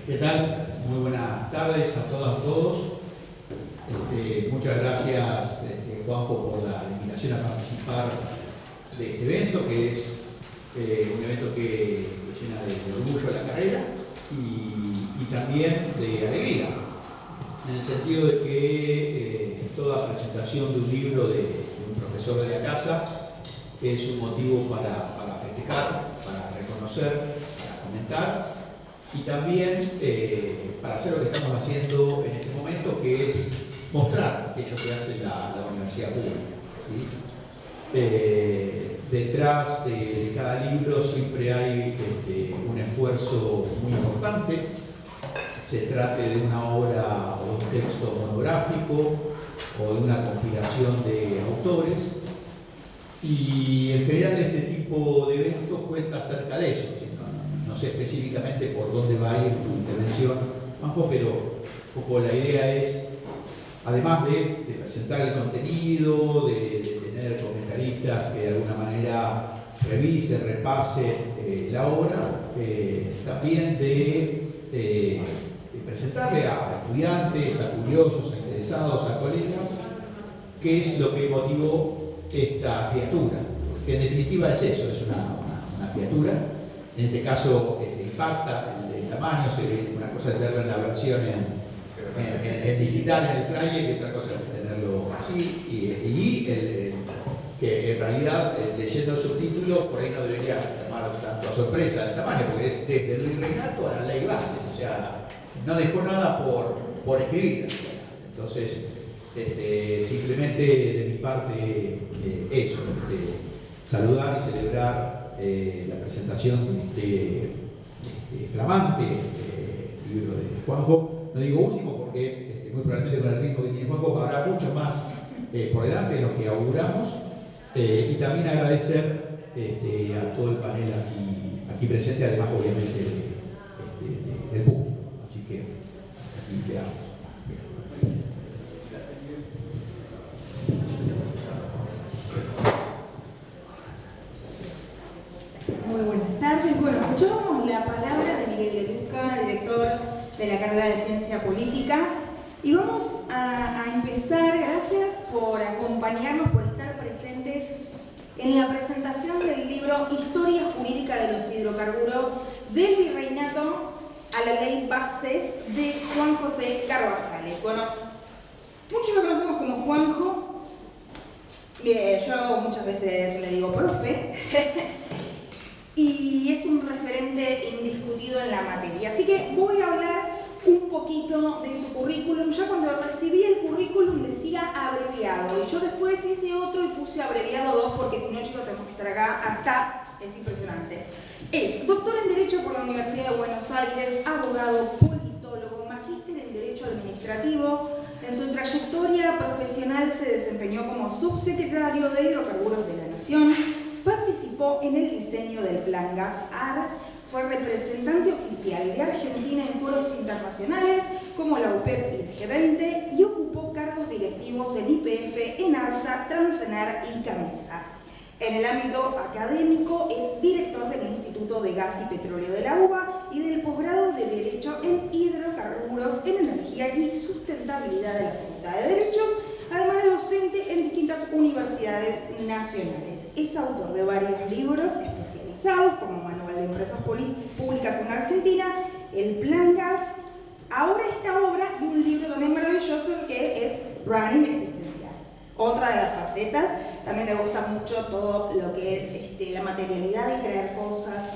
¿Qué tal? Muy buenas tardes a todas y todos. Muchas gracias, Juanjo, por la invitación a participar de este evento, que es un evento que llena de orgullo la carrera y también de alegría, en el sentido de que toda presentación de un libro de un profesor de la casa es un motivo para festejar, para reconocer, para comentar y también para hacer lo que estamos haciendo en este momento, que es mostrar aquello que hace la universidad pública, ¿sí? Detrás de cada libro siempre hay un esfuerzo muy importante, se trate de una obra o un texto monográfico o de una compilación de autores, y en general este tipo de eventos cuenta acerca de eso. No sé específicamente por dónde va a ir tu intervención, Juanjo, pero un poco la idea es, además de presentar el contenido, de tener comentaristas que de alguna manera revisen, repasen la obra, también de presentarle a estudiantes, a curiosos, a interesados, a colegas, qué es lo que motivó esta criatura, que en definitiva es eso, es una criatura. En este caso impacta el tamaño, una cosa es verlo en la versión en digital, en el flyer, y otra cosa es tenerlo así, que en realidad leyendo el subtítulo por ahí no debería llamar tanto a sorpresa el tamaño, porque es desde el virreinato a la ley bases, o sea, no dejó nada por escribir. Entonces, simplemente de mi parte eso, saludar y celebrar la presentación de este flamante libro de Juanjo. No digo último porque muy probablemente con el ritmo que tiene Juanjo habrá mucho más por delante de lo que auguramos, y también agradecer a todo el panel aquí presente, además obviamente del público. Así que aquí quedamos. Muy buenas tardes. Bueno, escuchábamos la palabra de Miguel Leduca, director de la carrera de Ciencia Política, y vamos a empezar. Gracias por acompañarnos, por estar presentes en la presentación del libro Historia Jurídica de los Hidrocarburos del Virreinato a la Ley Bases, de Juan José Carvajales. Bueno, muchos lo conocemos como Juanjo, yo muchas veces le digo profe, y es un referente indiscutido en la materia. Así que voy a hablar un poquito de su currículum. Ya cuando recibí el currículum decía abreviado, y yo después hice otro y puse abreviado 2, porque si no, chicos, tenemos que estar acá hasta, es impresionante. Es doctor en Derecho por la Universidad de Buenos Aires, abogado, politólogo, magíster en Derecho Administrativo. En su trayectoria profesional se desempeñó como subsecretario de Hidrocarburos de la Nación, participó en el diseño del Plan Gas-AR, fue representante oficial de Argentina en foros internacionales como la UPEP y el G20, y ocupó cargos directivos en YPF, ENARSA, Transenar y CAMESA. En el ámbito académico es director del Instituto de Gas y Petróleo de la UBA y del posgrado de Derecho en Hidrocarburos, en Energía y Sustentabilidad de la Facultad de Derechos, además de docente en distintas universidades nacionales. Es autor de varios libros especializados, como Manual de Empresas Públicas en Argentina, El Plan Gas, ahora esta obra, y un libro también maravilloso que es Running Existencial. Otra de las facetas, también le gusta mucho todo lo que es la materialidad y crear cosas.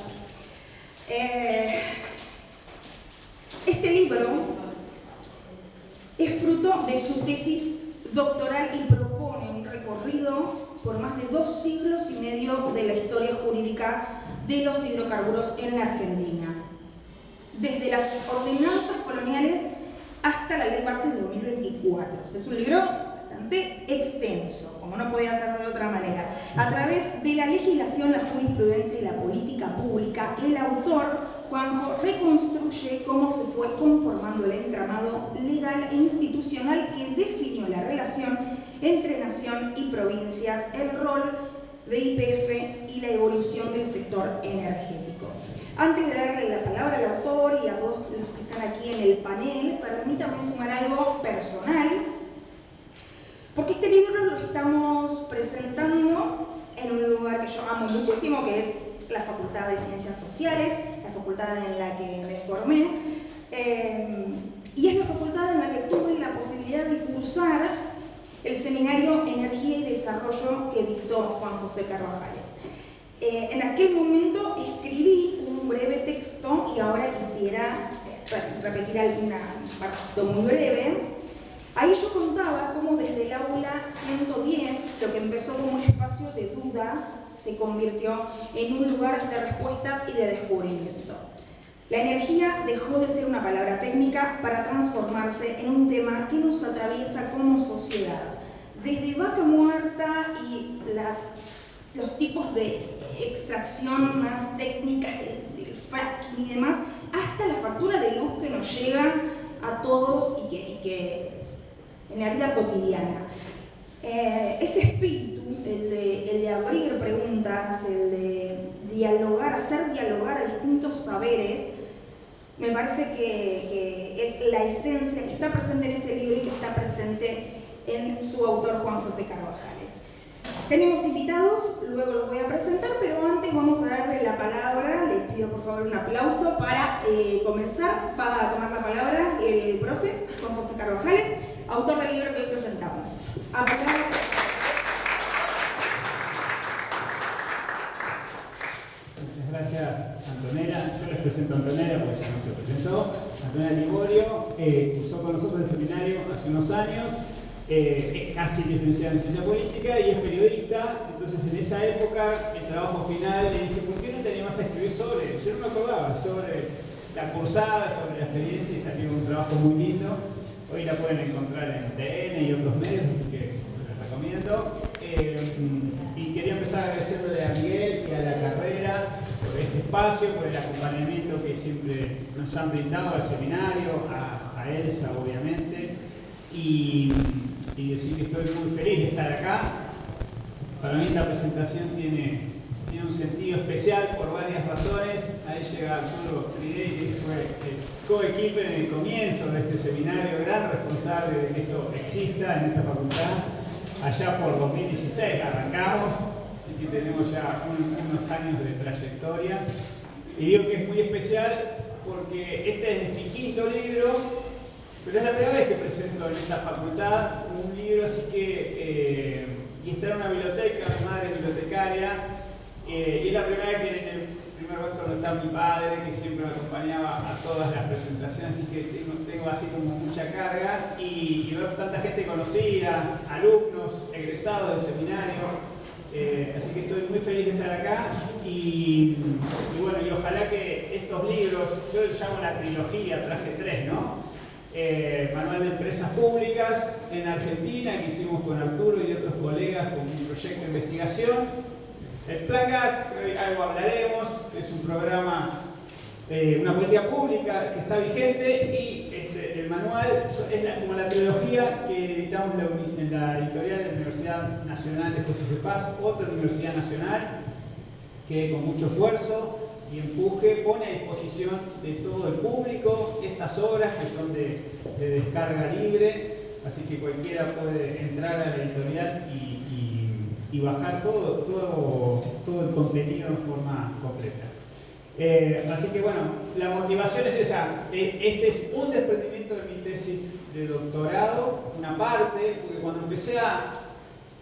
Este libro es fruto de su tesis doctoral y propone un recorrido por más de 2 siglos y medio de la historia jurídica de los hidrocarburos en la Argentina, desde las ordenanzas coloniales hasta la Ley Bases de 2024. Es un libro bastante extenso, como no podía ser de otra manera. A través de la legislación, la jurisprudencia y la política pública, el autor, Juanjo, reconstruye cómo se fue conformando el entramado legal e institucional que definió la relación entre nación y provincias, el rol de YPF y la evolución del sector energético. Antes de darle la palabra al autor y a todos los que están panel, permítanme sumar algo personal, porque este libro lo estamos presentando en un lugar que yo amo muchísimo, que es la Facultad de Ciencias Sociales, la facultad en la que me formé, y es la facultad en la que tuve la posibilidad de cursar el seminario Energía y Desarrollo que dictó Juan José Carvajales. En aquel momento escribí un breve texto y ahora quisiera repetir alguna parte muy breve. Ahí yo contaba cómo desde el aula 110, lo que empezó como un espacio de dudas, se convirtió en un lugar de respuestas y de descubrimiento. La energía dejó de ser una palabra técnica para transformarse en un tema que nos atraviesa como sociedad. Desde vaca muerta y los tipos de extracción más técnicas del fracking y demás, hasta la factura de luz que nos llega a todos y que en la vida cotidiana. Ese espíritu, el de abrir preguntas, el de dialogar, hacer dialogar a distintos saberes, me parece que es la esencia que está presente en este libro y que está presente en su autor Juan José Carvajales. Tenemos invitados, luego los voy a presentar, pero antes vamos a darle la palabra, les pido por favor un aplauso para comenzar. Va a tomar la palabra el profe Juan José Carvajales, autor del libro que hoy presentamos. Muchas gracias, Antonella. Yo les presento a Antonella porque ya no se presentó. Antonella Liborio cursó con nosotros el seminario hace unos años. Es casi licenciada en Ciencia Política y es periodista. Entonces, en esa época, el trabajo final, le dije, ¿por qué no te animás a escribir sobre? Yo no me acordaba, sobre la cursada, sobre la experiencia, y salió un trabajo muy lindo. Hoy la pueden encontrar en TN y otros medios, así que les recomiendo. Y quería empezar agradeciéndole a Miguel y a la carrera por este espacio, por el acompañamiento que siempre nos han brindado al seminario, a Elsa, obviamente. Y decir que estoy muy feliz de estar acá. Para mí esta presentación tiene un sentido especial por varias razones. Ahí llega Arturo Tridei, que fue el co-equiper en el comienzo de este seminario, gran responsable de que esto exista en esta facultad. Allá por 2016 arrancamos, así que tenemos ya unos años de trayectoria. Y digo que es muy especial porque este es mi quinto libro, pero es la primera vez que presento en esta facultad un libro, así que, y está en una biblioteca, mi madre es bibliotecaria, y es la primera vez que en el primer banco no está mi padre, que siempre me acompañaba a todas las presentaciones, así que tengo así como mucha carga, y ver tanta gente conocida, alumnos, egresados del seminario, así que estoy muy feliz de estar acá, y bueno, y ojalá que estos libros, yo les llamo la trilogía, traje 3, ¿no? Manual de Empresas Públicas en Argentina, que hicimos con Arturo y otros colegas con un proyecto de investigación. El Plan Gas, que hoy algo hablaremos, es un programa, una política pública que está vigente, y el manual es como la trilogía que editamos en la editorial de la Universidad Nacional de José de Paz, otra universidad nacional, que con mucho esfuerzo y empuje pone a disposición de todo el público estas obras que son de descarga libre, así que cualquiera puede entrar a la editorial y bajar todo el contenido en forma completa. Así que bueno, la motivación es esa. Este es un desprendimiento de mi tesis de doctorado, una parte, porque cuando empecé a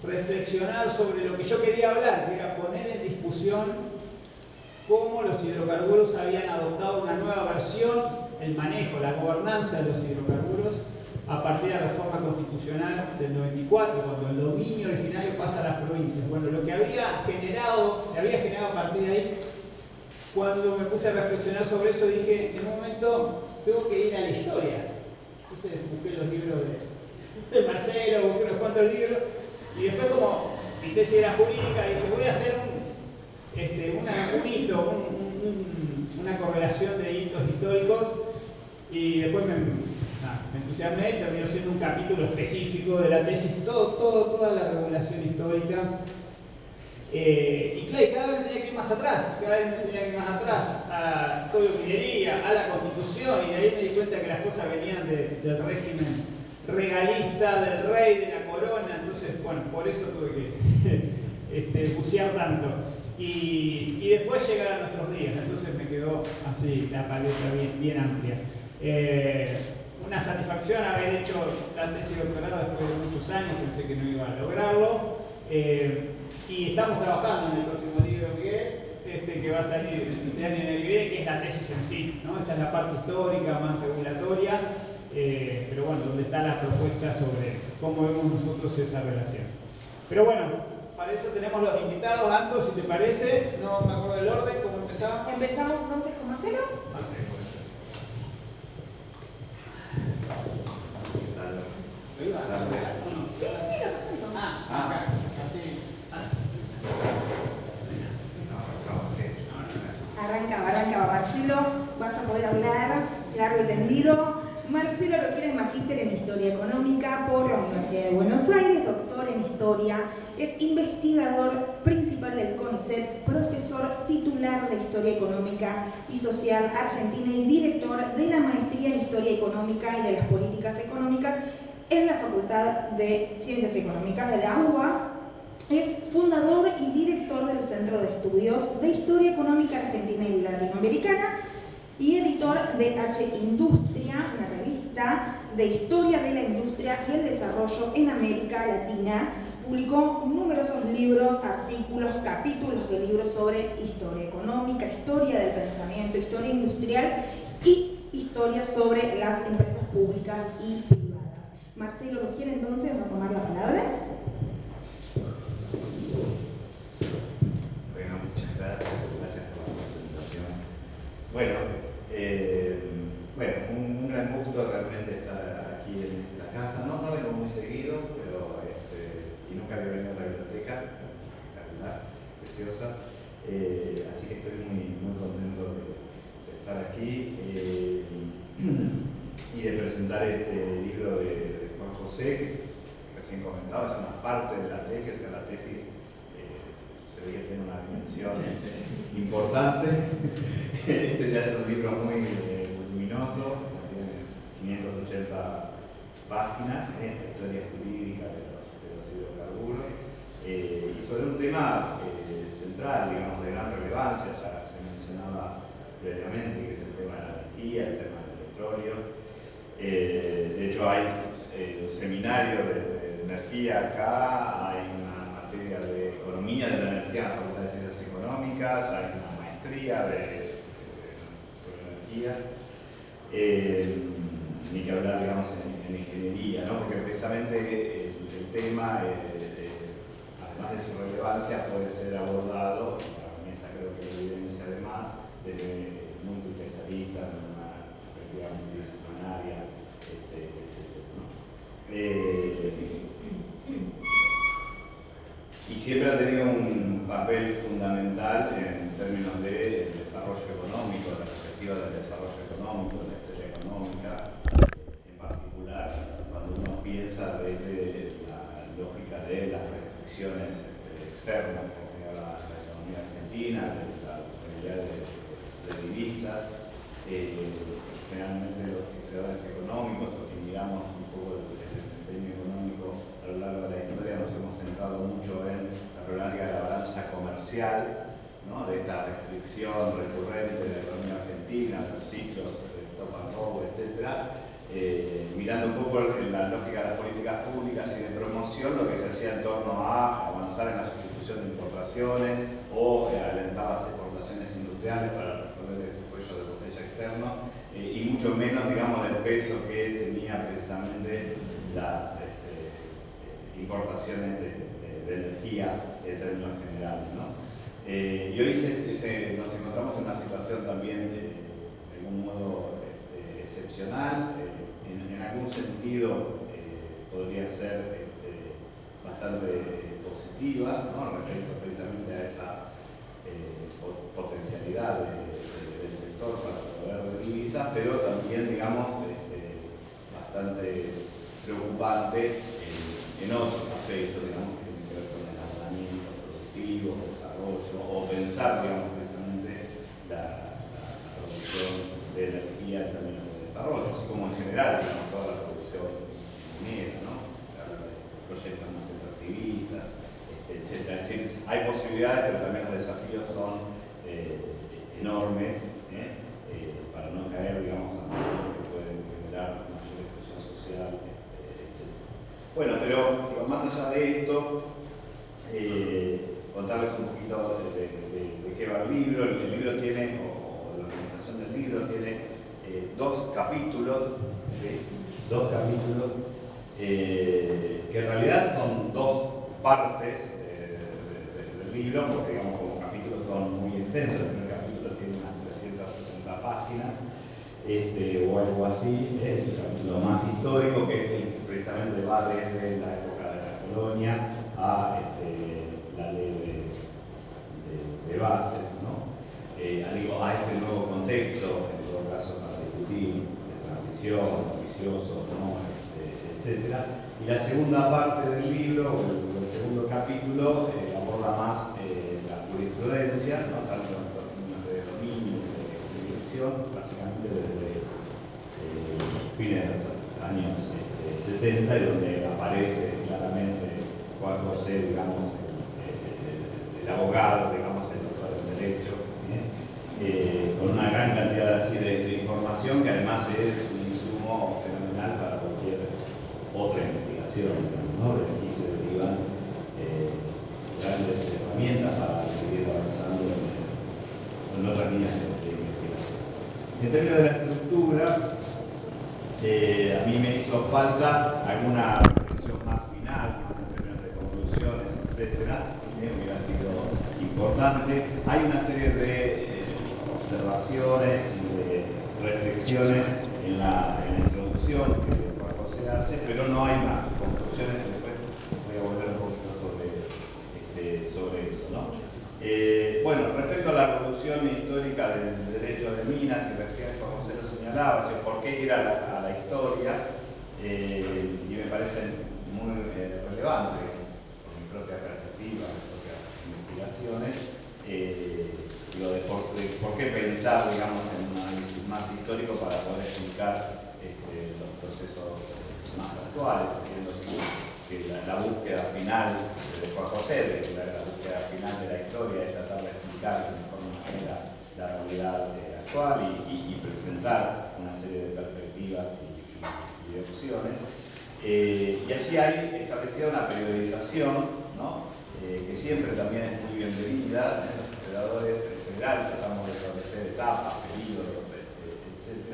reflexionar sobre lo que yo quería hablar, que era poner en discusión cómo los hidrocarburos habían adoptado una nueva versión, el manejo, la gobernanza de los hidrocarburos, a partir de la reforma constitucional del 94, cuando el dominio originario pasa a las provincias. Bueno, lo que se había generado a partir de ahí. Cuando me puse a reflexionar sobre eso, dije, en un momento tengo que ir a la historia. Entonces busqué los libros de Marcelo, busqué unos cuantos libros, y después, como mi tesis era jurídica, dije, voy a hacer un hito, una correlación de hitos históricos, y después me entusiasmé y terminó siendo un capítulo específico de la tesis, toda la regulación histórica. Y claro, cada vez tenía que ir más atrás, a Código de Minería, a la Constitución, y de ahí me di cuenta que las cosas venían del régimen regalista, del rey, de la corona. Entonces, bueno, por eso tuve que bucear tanto. Y después llegar a nuestros días, entonces me quedó así la paleta bien amplia. Una satisfacción haber hecho la tesis de doctorado después de muchos años, pensé que no iba a lograrlo. Y estamos trabajando en el próximo libro, Miguel, que va a salir este año en el que viene, que es la tesis en sí, ¿no? Esta es la parte histórica, más regulatoria, pero bueno, donde está la propuesta sobre cómo vemos nosotros esa relación. Pero bueno, para eso tenemos los invitados. Anto, si te parece, no me acuerdo del orden, ¿cómo empezamos? Empezamos entonces con Marcelo. Sí, lo presento. Arrancaba. Marcelo, vas a poder hablar largo y tendido. Marcelo Logier es magíster en Historia Económica por la Universidad de Buenos Aires, doctor en Historia, es investigador principal del CONICET, profesor titular de Historia Económica y Social Argentina y director de la Maestría en Historia Económica y de las Políticas Económicas en la Facultad de Ciencias Económicas de la UBA. Es fundador y director del Centro de Estudios de Historia Económica Argentina y Latinoamericana y editor de H Industria, una revista de historia de la industria y el desarrollo en América Latina. Publicó numerosos libros, artículos, capítulos de libros sobre historia económica, historia del pensamiento, historia industrial y historia sobre las empresas públicas y privadas. Marcelo Logier entonces va a tomar la palabra. Bueno, muchas gracias por la presentación. Bueno, un gran gusto realmente estar aquí en esta casa. No vengo muy seguido, pero y nunca había venido a la biblioteca, espectacular, preciosa. Así que estoy muy contento de estar aquí y de presentar este libro de Juan José, que recién comentaba, es una parte de la tesis, o sea, la tesis se ve que tiene una dimensión importante. Este ya es un libro muy voluminoso, tiene 580 páginas, esta historia jurídica de los hidrocarburos, y sobre un tema central, digamos, de gran relevancia, ya se mencionaba previamente, que es el tema de la energía, el tema del petróleo. De hecho, hay un seminario de energía acá, hay una materia de economía de la energía en la Facultad de Ciencias Económicas, hay una maestría sobre energía, ni que hablar, digamos, en ingeniería, ¿no? Porque precisamente el tema, además de su relevancia, puede ser abordado, y para mí esa creo que lo evidencia además, desde multiespecialistas, de una perspectiva multidisciplinaria, etc., ¿no? Y siempre ha tenido un papel fundamental en términos del desarrollo económico, de la perspectiva del desarrollo económico, de la historia económica, en particular cuando uno piensa desde la lógica de las restricciones externas que tiene la economía argentina, de la realidad de divisas. Generalmente los historiadores económicos, o que miramos un poco el desempeño económico a lo largo de la historia, nos hemos centrado mucho en la problemática de la balanza comercial, ¿no? De esta restricción recurrente de la economía argentina, los ciclos de stop and go, etc. Mirando un poco en la lógica de las políticas públicas y de promoción, lo que se hacía en torno a avanzar en la sustitución de importaciones o alentar las exportaciones industriales para resolver ese cuello de botella externo, y mucho menos, digamos, del peso que tenía precisamente las importaciones de energía en términos generales, ¿no? Y hoy nos encontramos en una situación también de algún modo excepcional, en algún sentido podría ser bastante positiva, ¿no? Respecto precisamente a esa potencialidad del sector para proveer de divisas, pero también, digamos, bastante preocupante en otros aspectos, digamos, que tienen que ver con el abonamiento productivo, pensar, digamos, precisamente la producción de energía en términos de desarrollo, así como en general, digamos, toda la producción minera, ¿no? Se habla de proyectos más extractivistas, etc. Es decir, hay posibilidades, pero también los desafíos son enormes, para no caer, digamos, a medios que pueden generar mayor exclusión social, etc. Bueno, pero digo, más allá de esto, contarles un poquito de qué va el libro. El libro tiene, o la organización del libro tiene dos capítulos, que en realidad son dos partes del libro, porque digamos como capítulos son muy extensos. El primer capítulo tiene unas 360 páginas, o algo así. Es el capítulo más histórico, que precisamente va desde la época de la colonia a la ley de bases, ¿no? A este nuevo contexto, en todo caso para discutir de transición, oficioso, ¿no? etc. Y la segunda parte del libro, o el segundo capítulo, aborda más la jurisprudencia, ¿no? Tanto en términos de dominio, de dirección, básicamente desde fines de los años 70, y donde aparece claramente Juan José, digamos, el abogado, digamos, el doctor en Derecho, con una gran cantidad así de información que además es un insumo fenomenal para cualquier otra investigación, ¿no? De aquí se derivan grandes herramientas para seguir avanzando en otras líneas de investigación. En términos de la estructura, a mí me hizo falta alguna reflexión más final, más en términos de conclusiones, etc. Hubiera sido importante. Hay una serie de observaciones y de reflexiones en la introducción que Juan José hace, pero no hay más conclusiones. Después voy a volver un poquito sobre eso, ¿no? Bueno, respecto a la revolución histórica del derecho de minas, y recién Juan José lo señalaba, ¿por qué ir a la historia? Y me parece muy relevante, por mi propia perspectiva, mis propias investigaciones, de por qué pensar, digamos, en un análisis más histórico para poder explicar los procesos más actuales, viendo que la búsqueda final de Juan José, la búsqueda final de la historia, es tratar de explicar de mejor manera la realidad actual y presentar una serie de perspectivas y de opciones. Y allí hay establecida una periodización, ¿no? Que siempre también es muy bienvenida. Los historiadores en general tratamos de establecer etapas, periodos, etc.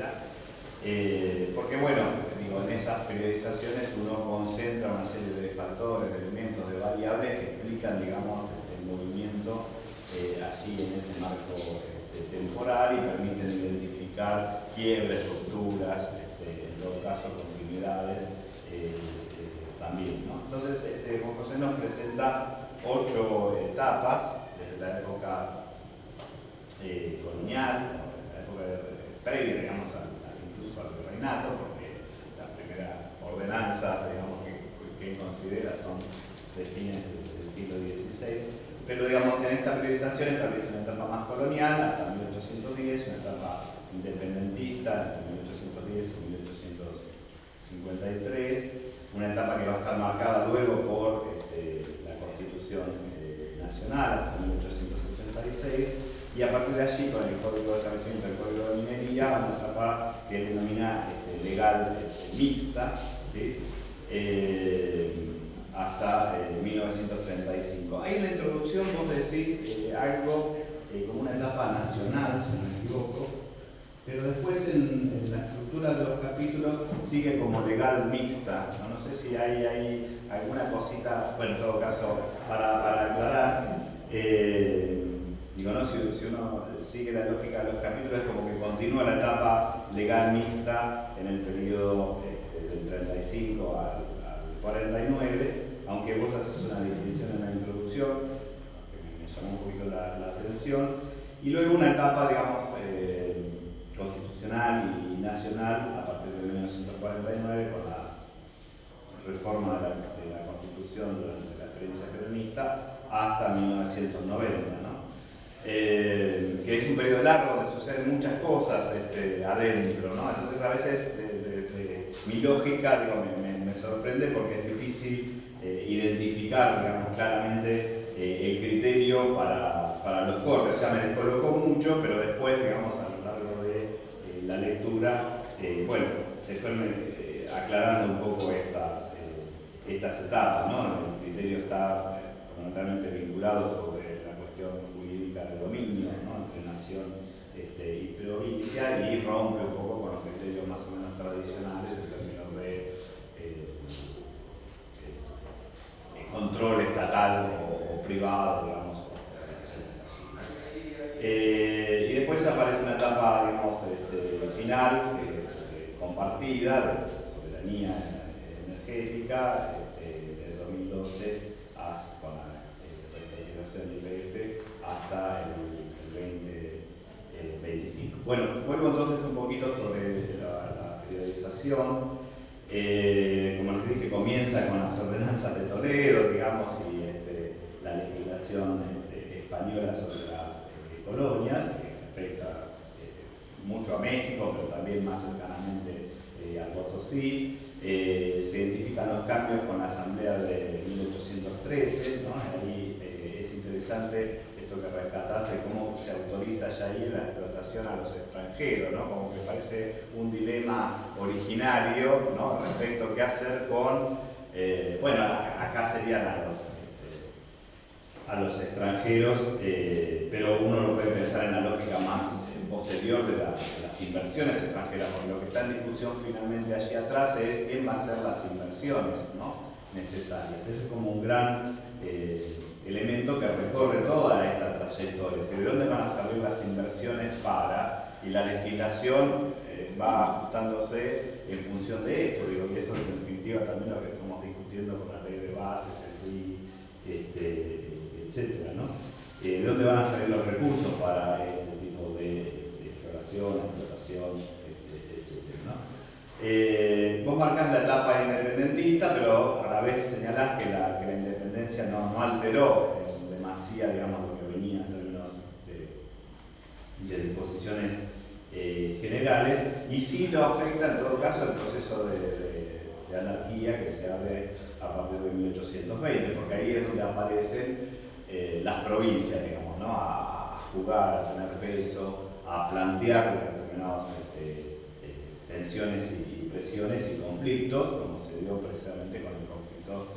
Porque bueno, digo, en esas periodizaciones uno concentra una serie de factores, de elementos, de variables que explican, digamos, el movimiento allí en ese marco temporal, y permiten identificar quiebres, rupturas, en todo caso continuidades también, ¿no? Entonces, Juan José nos presenta 8 etapas desde la época colonial, la época previa, digamos, incluso al virreinato, porque la primera ordenanza, digamos, que considera son de fines del siglo XVI. Pero, digamos, en esta periodización establece una etapa más colonial hasta 1810, una etapa independentista entre 1810 y 1853, una etapa que va a estar marcada luego por la Constitución Nacional hasta 1886, y a partir de allí, con el Código de Establecimiento del Código de Minería, una etapa que denomina legal mixta, ¿sí? Hasta 1935. Ahí en la introducción vos decís algo como una etapa nacional, si no me equivoco, pero después en la estructura de los capítulos sigue como legal mixta. No sé si hay alguna cosita, bueno, en todo caso, para aclarar, digo, ¿no? Si uno sigue la lógica de los capítulos, es como que continúa la etapa legal mixta en el periodo del 35 al 49, aunque vos haces una distinción en la introducción, que me llamó un poquito la atención, y luego una etapa, digamos, constitucional y nacional a partir de 1949 con la reforma de la Constitución durante la experiencia peronista hasta 1990, ¿no? que es un periodo largo donde suceden muchas cosas adentro, ¿no? Entonces a veces mi lógica, digo, me sorprende porque es difícil identificar, digamos, claramente el criterio para los cortes. O sea, me descolocó mucho, pero después, digamos, a lo largo de la lectura, bueno, se fueron aclarando un poco estas etapas, ¿no? El criterio está fundamentalmente vinculado sobre la cuestión jurídica del dominio, ¿no? Entre nación y provincia, y rompe un poco con los criterios más o menos tradicionales en términos de control estatal o privado, digamos, o relaciones así. Y después aparece una etapa, digamos, final, que es compartida, de soberanía energética, desde 2012 con la reestructuración del IPF hasta el 2025. Bueno, vuelvo entonces un poquito sobre la periodización. Como les dije, comienza con las ordenanzas de Toledo, digamos, y la legislación española sobre las colonias, que afecta mucho a México, pero también más cercanamente a Potosí. Se identifican los cambios con la Asamblea de 1813, ¿no? Ahí es interesante esto que rescatás de cómo se autoriza ya ahí la explotación a los extranjeros, ¿no? Como que parece un dilema originario, ¿no? Respecto a qué hacer con, bueno, acá serían a los extranjeros, pero uno lo puede pensar en la lógica más posterior de las inversiones extranjeras, porque lo que está en discusión finalmente allí atrás es quién va a hacer las inversiones, ¿no? Necesarias. Ese es como un gran elemento que recorre toda esta trayectoria. ¿De dónde van a salir las inversiones para? Y la legislación va ajustándose en función de esto. Digo, y eso es en definitiva también lo que estamos discutiendo con la ley de bases, etcétera, ¿no? ¿De dónde van a salir los recursos para este tipo de explotación, etcétera, ¿no? Vos marcás la etapa independentista, pero a la vez señalás que la independencia no alteró en demasía, digamos, lo que venía en términos de disposiciones generales, y sí lo afecta en todo caso el proceso de anarquía que se abre a partir de 1820, porque ahí es donde aparecen las provincias, digamos, ¿no? A jugar, a tener peso, a plantear determinadas tensiones y presiones y conflictos, como se dio precisamente con el conflicto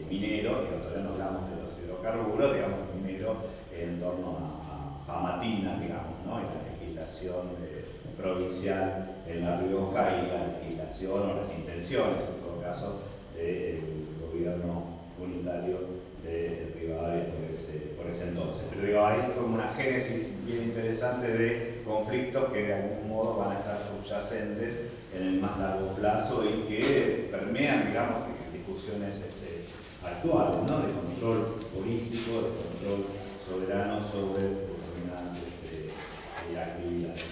minero, que todavía no hablamos de los hidrocarburos, digamos, minero en torno a Famatina, digamos, ¿no? Y la legislación provincial en La Rioja y la legislación o las intenciones, en todo caso, del gobierno unitario de Rivadavia por ese entonces. Pero digo, hay como una génesis bien interesante de conflictos que de algún modo van a estar subyacentes en el más largo plazo y que permean, digamos, discusiones actuales, ¿no? De control político, de control soberano sobre determinadas actividades.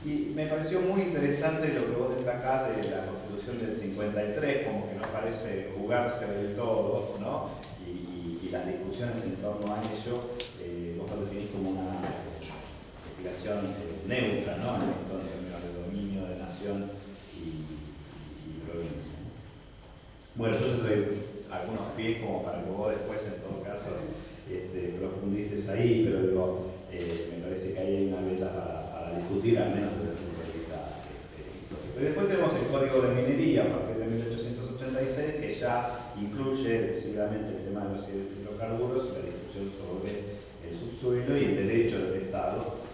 Y me pareció muy interesante lo que vos destacás de la Constitución del 53, como que no parece jugarse del todo, ¿no? Y las discusiones en torno a ello, vos lo definís como una legislación neutra, ¿no? En términos de dominio, de nación y provincia. Bueno, yo te doy algunos pies como para que vos después, en todo caso, profundices ahí, pero digo, me parece que ahí hay una beta para discutir, al menos desde el punto de vista histórico. Y después tenemos el Código de Minería, a partir de 1886, que ya incluye decididamente el tema de los hidrocarburos y la discusión sobre el subsuelo y el derecho del Estado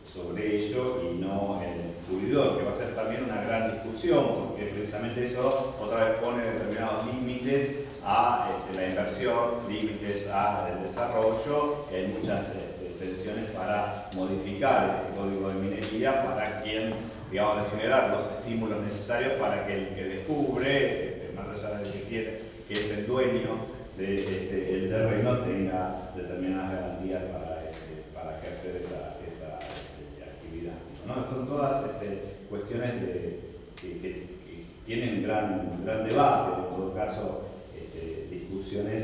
sobre ello y no el descubridor, que va a ser también una gran discusión, porque precisamente eso otra vez pone determinados límites a la inversión, límites al desarrollo, y hay muchas tensiones para modificar ese código de minería para quien, digamos, de generar los estímulos necesarios para que el que descubre, más allá del que quiere, que es el dueño del terreno, tenga determinadas garantías para ejercer esa actividad, ¿no? Son todas cuestiones que tienen gran debate, en todo caso discusiones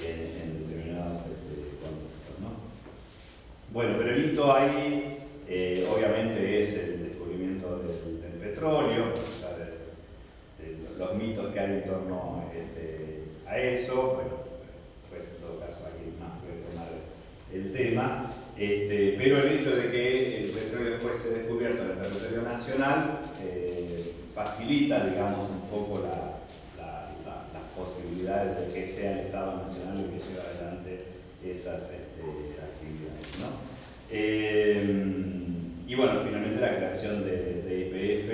en determinados contextos, ¿no? Bueno, pero el hito ahí obviamente es el descubrimiento del petróleo, o sea, de los mitos que hay en torno a eso, pero pues en todo caso aquí más puede tomar el tema. Pero el hecho de que el petróleo fuese descubierto en el territorio nacional facilita, digamos, un poco las posibilidades de que sea el Estado Nacional el que lleve adelante esas actividades, ¿no? Y bueno, finalmente la creación de YPF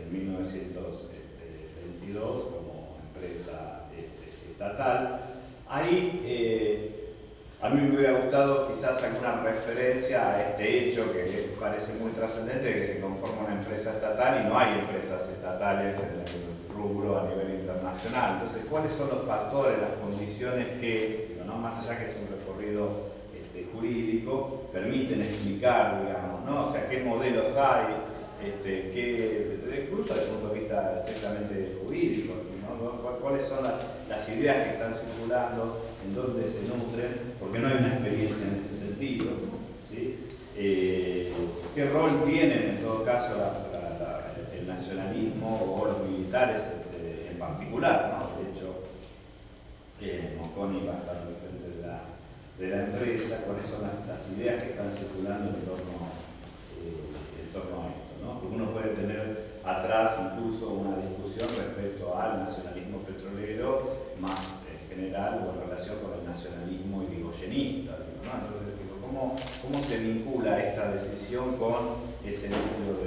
en 1922 como empresa estatal. Ahí a mí me hubiera gustado quizás alguna referencia a este hecho que parece muy trascendente de que se conforma una empresa estatal y no hay empresas estatales en el rubro a nivel internacional. Entonces, ¿cuáles son los factores, las condiciones que, ¿no? Más allá que es un recorrido jurídico, permiten explicar, digamos, ¿no? O sea, qué modelos hay, incluso desde el punto de vista estrictamente jurídico, ¿no? ¿Cuáles son las ideas que están circulando, en dónde se nutren? Porque no hay una experiencia en ese sentido, ¿sí? ¿Qué rol tienen en todo caso el nacionalismo o los militares en particular, ¿no? De hecho, Mosconi va a estar al frente de la empresa, cuáles son las ideas que están circulando en torno a esto, ¿no? Porque uno puede tener atrás incluso una discusión respecto al nacionalismo petrolero más general o en relación con el nacionalismo irigoyenista, ¿no? Entonces, ¿cómo se vincula esta decisión con ese núcleo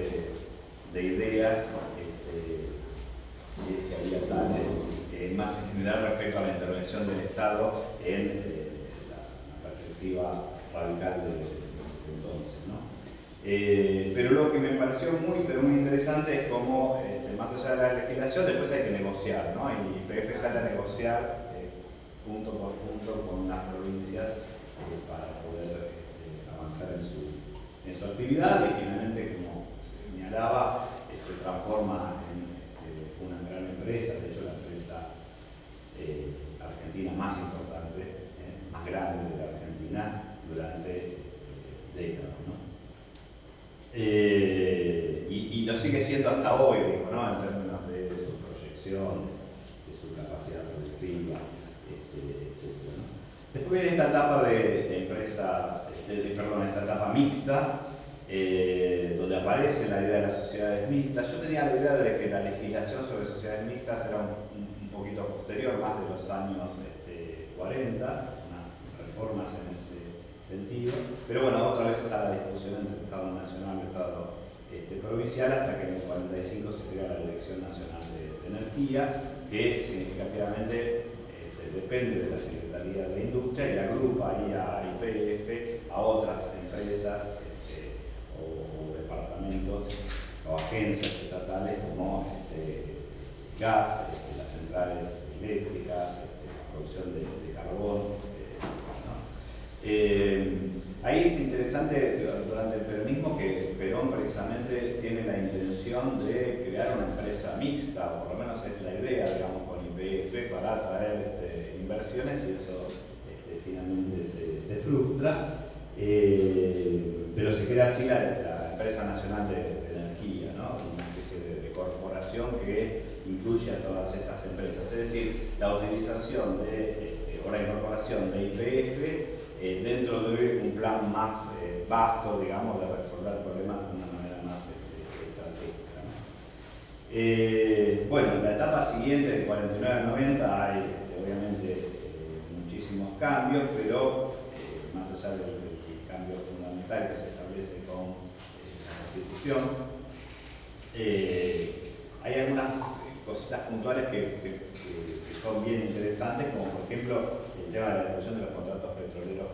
de ideas, si es que había tales, más en general respecto a la intervención del Estado en la perspectiva radical de entonces, ¿no? Pero lo que me pareció muy interesante es cómo, más allá de la legislación, después hay que negociar, ¿no? Y YPF sale a negociar punto por punto con unas provincias para poder avanzar en su actividad y finalmente, como se señalaba, se transforma en una gran empresa, de hecho la empresa argentina más importante, más grande de la Argentina durante décadas, ¿no? Y lo sigue siendo hasta hoy, digo, ¿no? En términos de su proyección, de su capacidad productiva, etc., ¿no? Después viene esta etapa de empresas, esta etapa mixta, donde aparece la idea de las sociedades mixtas. Yo tenía la idea de que la legislación sobre sociedades mixtas era un poquito posterior, más de los años 40, unas reformas en ese sentido, pero bueno, otra vez está la discusión entre Estado Nacional y Estado provincial, hasta que en el 45 se crea la Dirección Nacional de Energía, que significativamente depende de la Secretaría de Industria y agrupa ahí a YPF, a otras empresas o departamentos o agencias estatales como gas, las centrales eléctricas, la producción de carbón, ¿no? Ahí es interesante durante el peronismo que Perón precisamente tiene la intención de crear una empresa mixta, o por lo menos es la idea, digamos, con YPF para atraer inversiones, y eso finalmente se frustra, pero se crea así la Empresa Nacional de Energía, ¿no? Una especie de corporación que incluye a todas estas empresas, es decir, la utilización o la incorporación de YPF dentro de un plan más vasto, digamos, de resolver problemas de una manera más estratégica, ¿no? Bueno, en la etapa siguiente, de 49 al 90, hay obviamente muchísimos cambios, pero más allá del cambio fundamental que se establece con la Constitución, hay algunas cositas puntuales que son bien interesantes, como por ejemplo el tema de la discusión de los contratos petroleros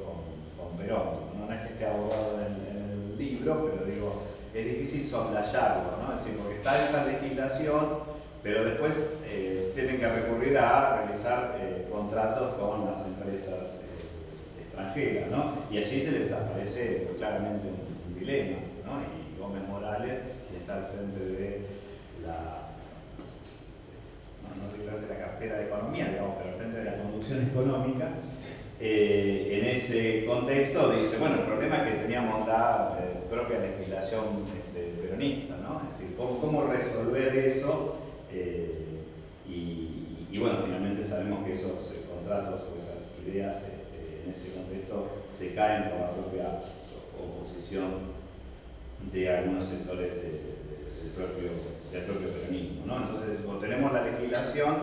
con Perón. No es que esté abordado en el libro, pero digo, es difícil soslayarlo, ¿no? Es decir, porque está esa legislación, pero después tienen que recurrir a realizar contratos con las empresas extranjeras, ¿no? Y allí se les aparece claramente un dilema, ¿no? Y Gómez Morales está al frente de no digo de la cartera de economía, digamos, pero al frente de la conducción económica, En ese contexto dice, bueno, el problema es que teníamos la propia legislación peronista, ¿no? Es decir, ¿cómo resolver eso? Y bueno, finalmente sabemos que esos contratos o esas ideas en ese contexto se caen por la propia oposición de algunos sectores del propio peronismo, ¿no? Entonces, tenemos la legislación,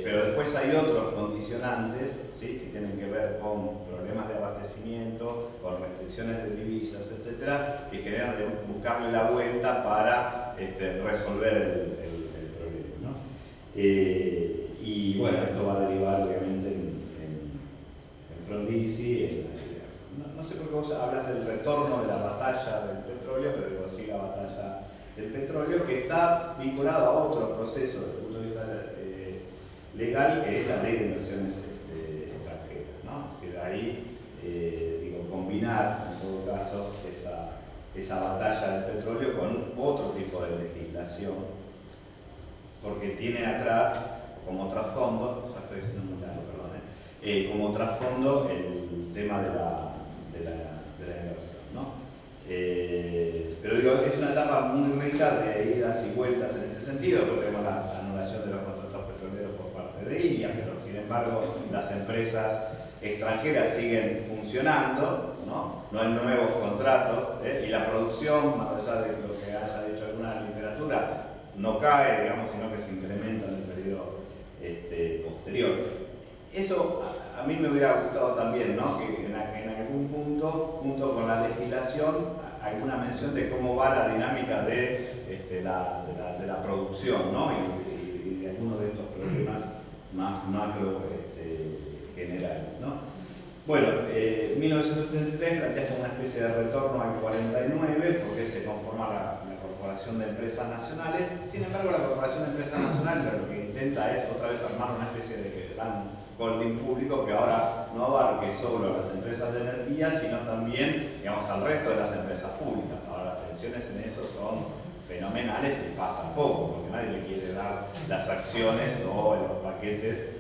pero después hay otros condicionantes, ¿sí?, que tienen que ver con problemas de abastecimiento, con restricciones de divisas, etcétera, que generan de buscarle la vuelta para resolver el problema, ¿no? Y bueno, esto va a derivar obviamente en Frondizi. No sé por qué vos hablas del retorno de la batalla del petróleo, pero digo, sí, la batalla del petróleo, que está vinculado a otro proceso desde el punto de vista legal, que es la ley de inversiones extranjeras, ¿no? Es decir, ahí, combinar, en todo caso, esa batalla del petróleo con otro tipo de legislación, porque tiene atrás, como trasfondo, ya estoy diciendo muy largo, perdón, como trasfondo el tema de la inversión, ¿no? Pero digo, es una etapa muy rica de idas y vueltas en este sentido, porque tenemos la anulación de los contratos petroleros por parte de India, pero sin embargo las empresas extranjeras siguen funcionando, no hay nuevos contratos, y la producción, más allá de lo que haya dicho alguna literatura, no cae, digamos, sino que se incrementa en el periodo posterior. Eso a mí me hubiera gustado también, ¿no?, que en algún punto, junto con la legislación, alguna mención de cómo va la dinámica de la producción, ¿no?, y de algunos de estos problemas más macro generales, ¿no? Bueno, 1973 plantea como una especie de retorno al 49, porque se conforma la Corporación de Empresas Nacionales. Sin embargo, la Corporación de Empresas Nacionales lo que intenta es otra vez armar una especie de gran holding público que ahora no abarque solo a las empresas de energía, sino también, digamos, al resto de las empresas públicas. Ahora, las tensiones en eso son fenomenales y pasan poco, porque nadie le quiere dar las acciones o los paquetes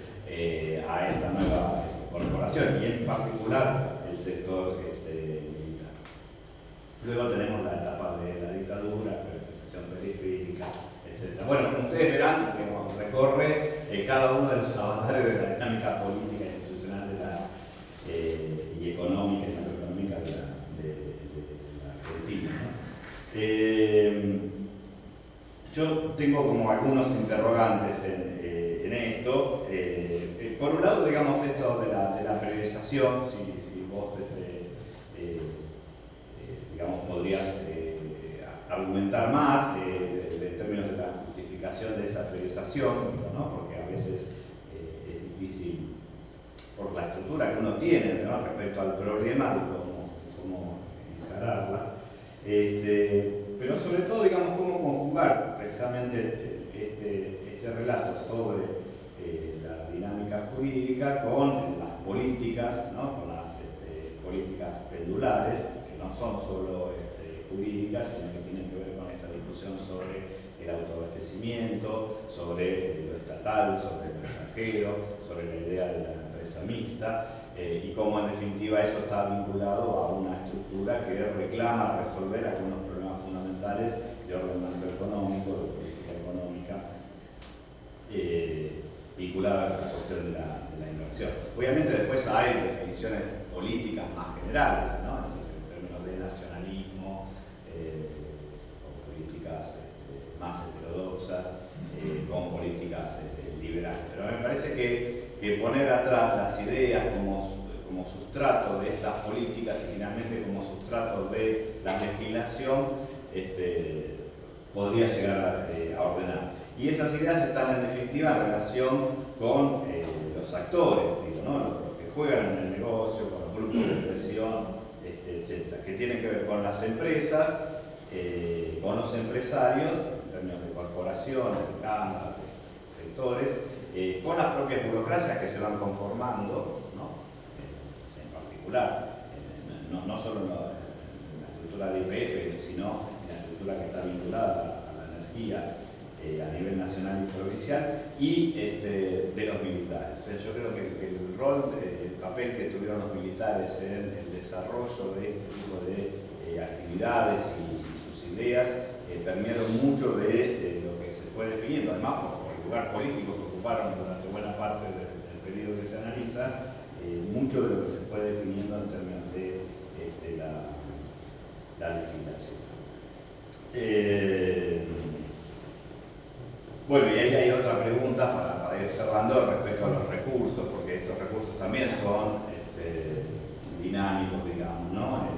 a esta nueva corporación, y en particular el sector militar. Luego tenemos la etapa de la dictadura, privatización periférica, etc. Bueno, como ustedes verán, recorre cada uno de los avatares de la dinámica política e institucional y económica y macroeconómica de la Argentina, ¿no? Yo tengo como algunos interrogantes en esto. Por un lado, digamos, esto de la periodización, si vos digamos, podrías argumentar más en términos de la justificación de esa periodización, ¿no?, porque a veces es difícil por la estructura que uno tiene, ¿no?, respecto al problema de cómo encararla. Pero sobre todo, digamos, cómo conjugar precisamente este relato sobre la dinámica jurídica con las políticas, ¿no?, con las políticas pendulares, que no son solo jurídicas, sino que tienen que ver con esta discusión sobre el autoabastecimiento, sobre lo estatal, sobre lo extranjero, sobre la idea de la empresa mixta, y cómo en definitiva eso está vinculado a una estructura que reclama resolver algunos problemas fundamentales de orden macroeconómico, de política económica, vinculada a la cuestión de la inversión. Obviamente después hay definiciones políticas más generales, ¿no?, en términos de nacionalismo, o políticas más heterodoxas, con políticas liberales. Pero me parece que poner atrás las ideas como sustrato de estas políticas y finalmente como sustrato de la legislación podría llegar a ordenar. Y esas ideas están en definitiva en relación con los actores, ¿no?, los que juegan en el negocio, con los grupos de presión, etc., que tienen que ver con las empresas, con los empresarios, en términos de corporaciones, de cámaras, de sectores, con las propias burocracias que se van conformando, ¿no?, en particular, no solo en la estructura de IPF, sino en la estructura que está vinculada a la energía a nivel nacional y provincial, y de los militares. Yo creo que el rol, el papel que tuvieron los militares en el desarrollo de este tipo de actividades y sus ideas permearon mucho de lo que se fue definiendo, además por el lugar político que ocuparon durante buena parte del periodo que se analiza, mucho de lo que se fue definiendo en términos de la legislación. Bueno, y ahí hay otra pregunta para ir cerrando respecto a los recursos, porque estos recursos también son dinámicos, digamos, ¿no?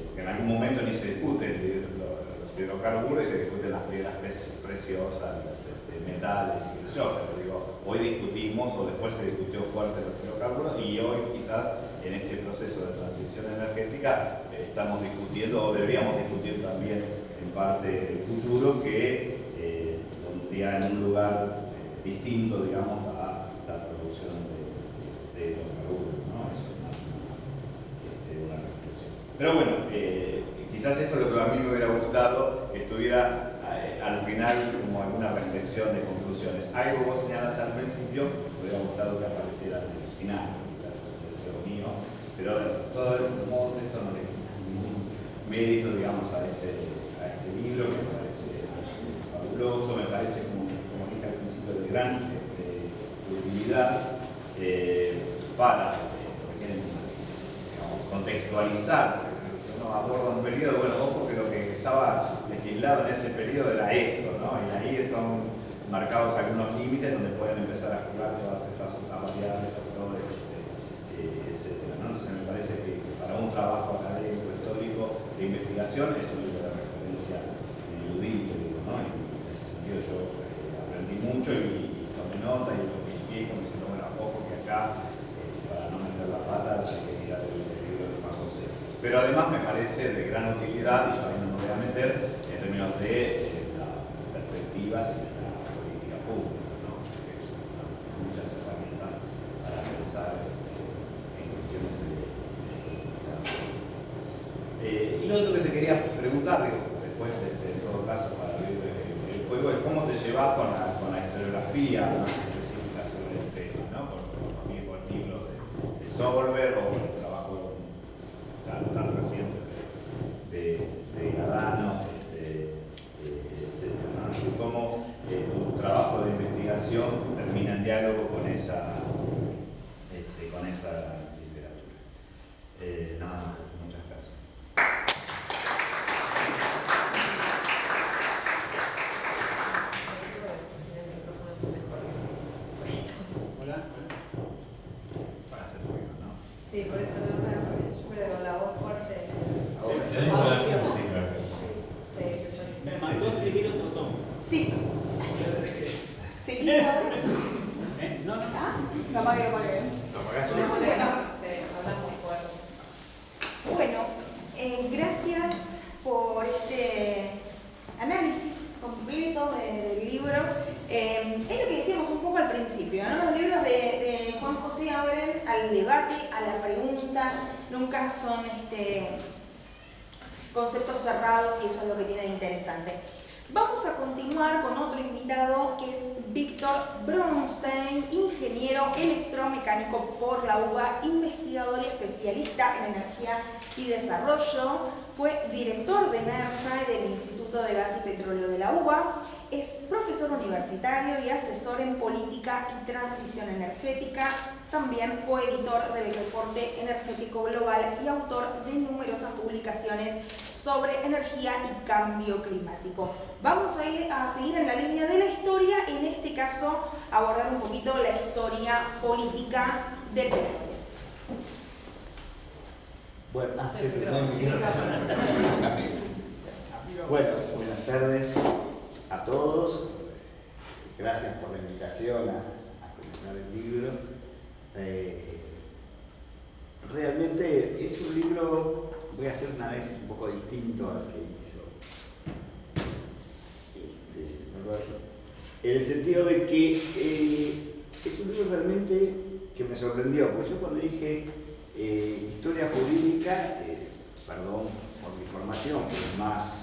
Porque en algún momento ni se discute los hidrocarburos y se discuten las piedras preciosas, los metales y qué sé yo, pero digo, hoy discutimos, o después se discutió fuerte los hidrocarburos, y hoy quizás en este proceso de transición energética estamos discutiendo, o deberíamos discutir también en parte el futuro, que pondría en un lugar distinto, digamos, a la producción de los hidrocarburos, ¿no? Eso es una reflexión. Pero bueno, quizás esto es lo que a mí me hubiera gustado que estuviera al final como alguna reflexión de conclusiones. Algo vos señalas al principio, me hubiera gustado que apareciera al final, quizás es un deseo mío, pero de todos modos esto no le quita ningún mérito, digamos, a este libro, que me parece fabuloso, me parece, como dije al principio, de gran utilidad para contextualizar. Uno aborda un periodo, bueno, ojo que lo que estaba legislado en ese periodo era esto, ¿no? Y ahí son marcados algunos límites donde pueden empezar a jugar todas estas otras variables, actores, etc., ¿no? Entonces me parece que para un trabajo académico, histórico, de investigación, es un libro de referencia ineludible, ¿no? Y en ese sentido yo aprendí mucho y tomé nota y lo que como diciendo, bueno, a poco que acá, para no meter la pata, hay que mirar el libro de Juan José. Pero además me parece de gran utilidad, y yo ahí no me voy a meter, en términos de las perspectivas y de la política pública, ¿no? Que son muchas herramientas para pensar en cuestiones y lo otro que te quería preguntar, después, en todo caso, para abrir el juego, es cómo te llevas con la historiografía más específica sobre el tema, ¿no? Por el libro de Soberberg o por el trabajo ya no tan reciente de Adano, etc., ¿no? Así como tu trabajo de investigación termina en diálogo con esa literatura. Nada más, muchas gracias. Hola. Para hacer ruido, ¿no? Sí, por eso no me pero con la voz fuerte. Me mandó a escribir otro tomo. Sí. ¿Sí? No. ¿Ah? No apague. ¿Lo apagaste? Sí, hablamos fuerte. Bueno, gracias por este análisis completo del libro. Es lo que decíamos un poco al principio, ¿no? Los libros de Juan José abren al debate, a la pregunta, nunca son conceptos cerrados, y eso es lo que tiene de interesante. Vamos a continuar con otro invitado, que es Víctor Bronstein, ingeniero electromecánico por la UBA, investigador y especialista en energía y desarrollo. Fue director de NERSA y del Instituto de Gas y Petróleo de la UBA. Es profesor universitario y asesor en política y transición energética. También coeditor del Reporte Energético Global y autor de numerosas publicaciones sobre energía y cambio climático. Vamos a seguir en la línea de la historia, en este caso abordar un poquito la historia política del petróleo. Bueno, bueno, buenas tardes a todos. Gracias por la invitación a comentar el libro. Realmente es un libro, voy a hacer un análisis un poco distinto al que hizo Roberto, en el sentido de que es un libro realmente que me sorprendió, porque yo cuando dije historia jurídica, perdón por mi formación, que es más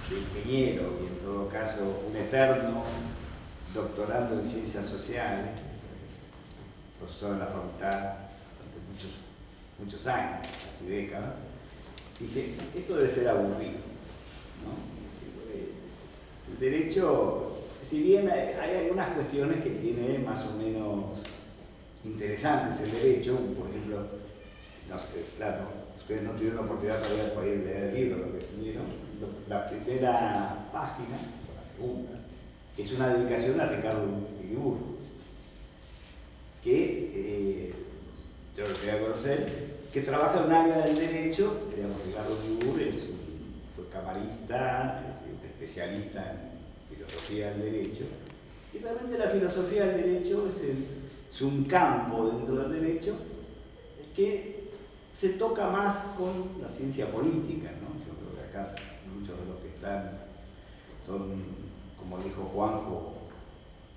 de ingeniero y en todo caso un eterno doctorando en ciencias sociales, profesor profesor en la facultad durante muchos años, casi décadas, dije, esto debe ser aburrido, ¿no? El derecho, si bien hay algunas cuestiones que tiene más o menos interesantes el derecho, por ejemplo, no sé, claro, ustedes no tuvieron la oportunidad todavía de leer el libro, lo que estuvieron, la primera página, o la segunda, es una dedicación a Ricardo Uriburu, que yo lo quería conocer, que trabaja en un área del derecho. Digamos, Ricardo Uriburu fue camarista, especialista en filosofía del derecho, y realmente la filosofía del derecho es un campo dentro del derecho que se toca más con la ciencia política, ¿no? Yo creo que acá muchos de los que están son, como dijo Juanjo,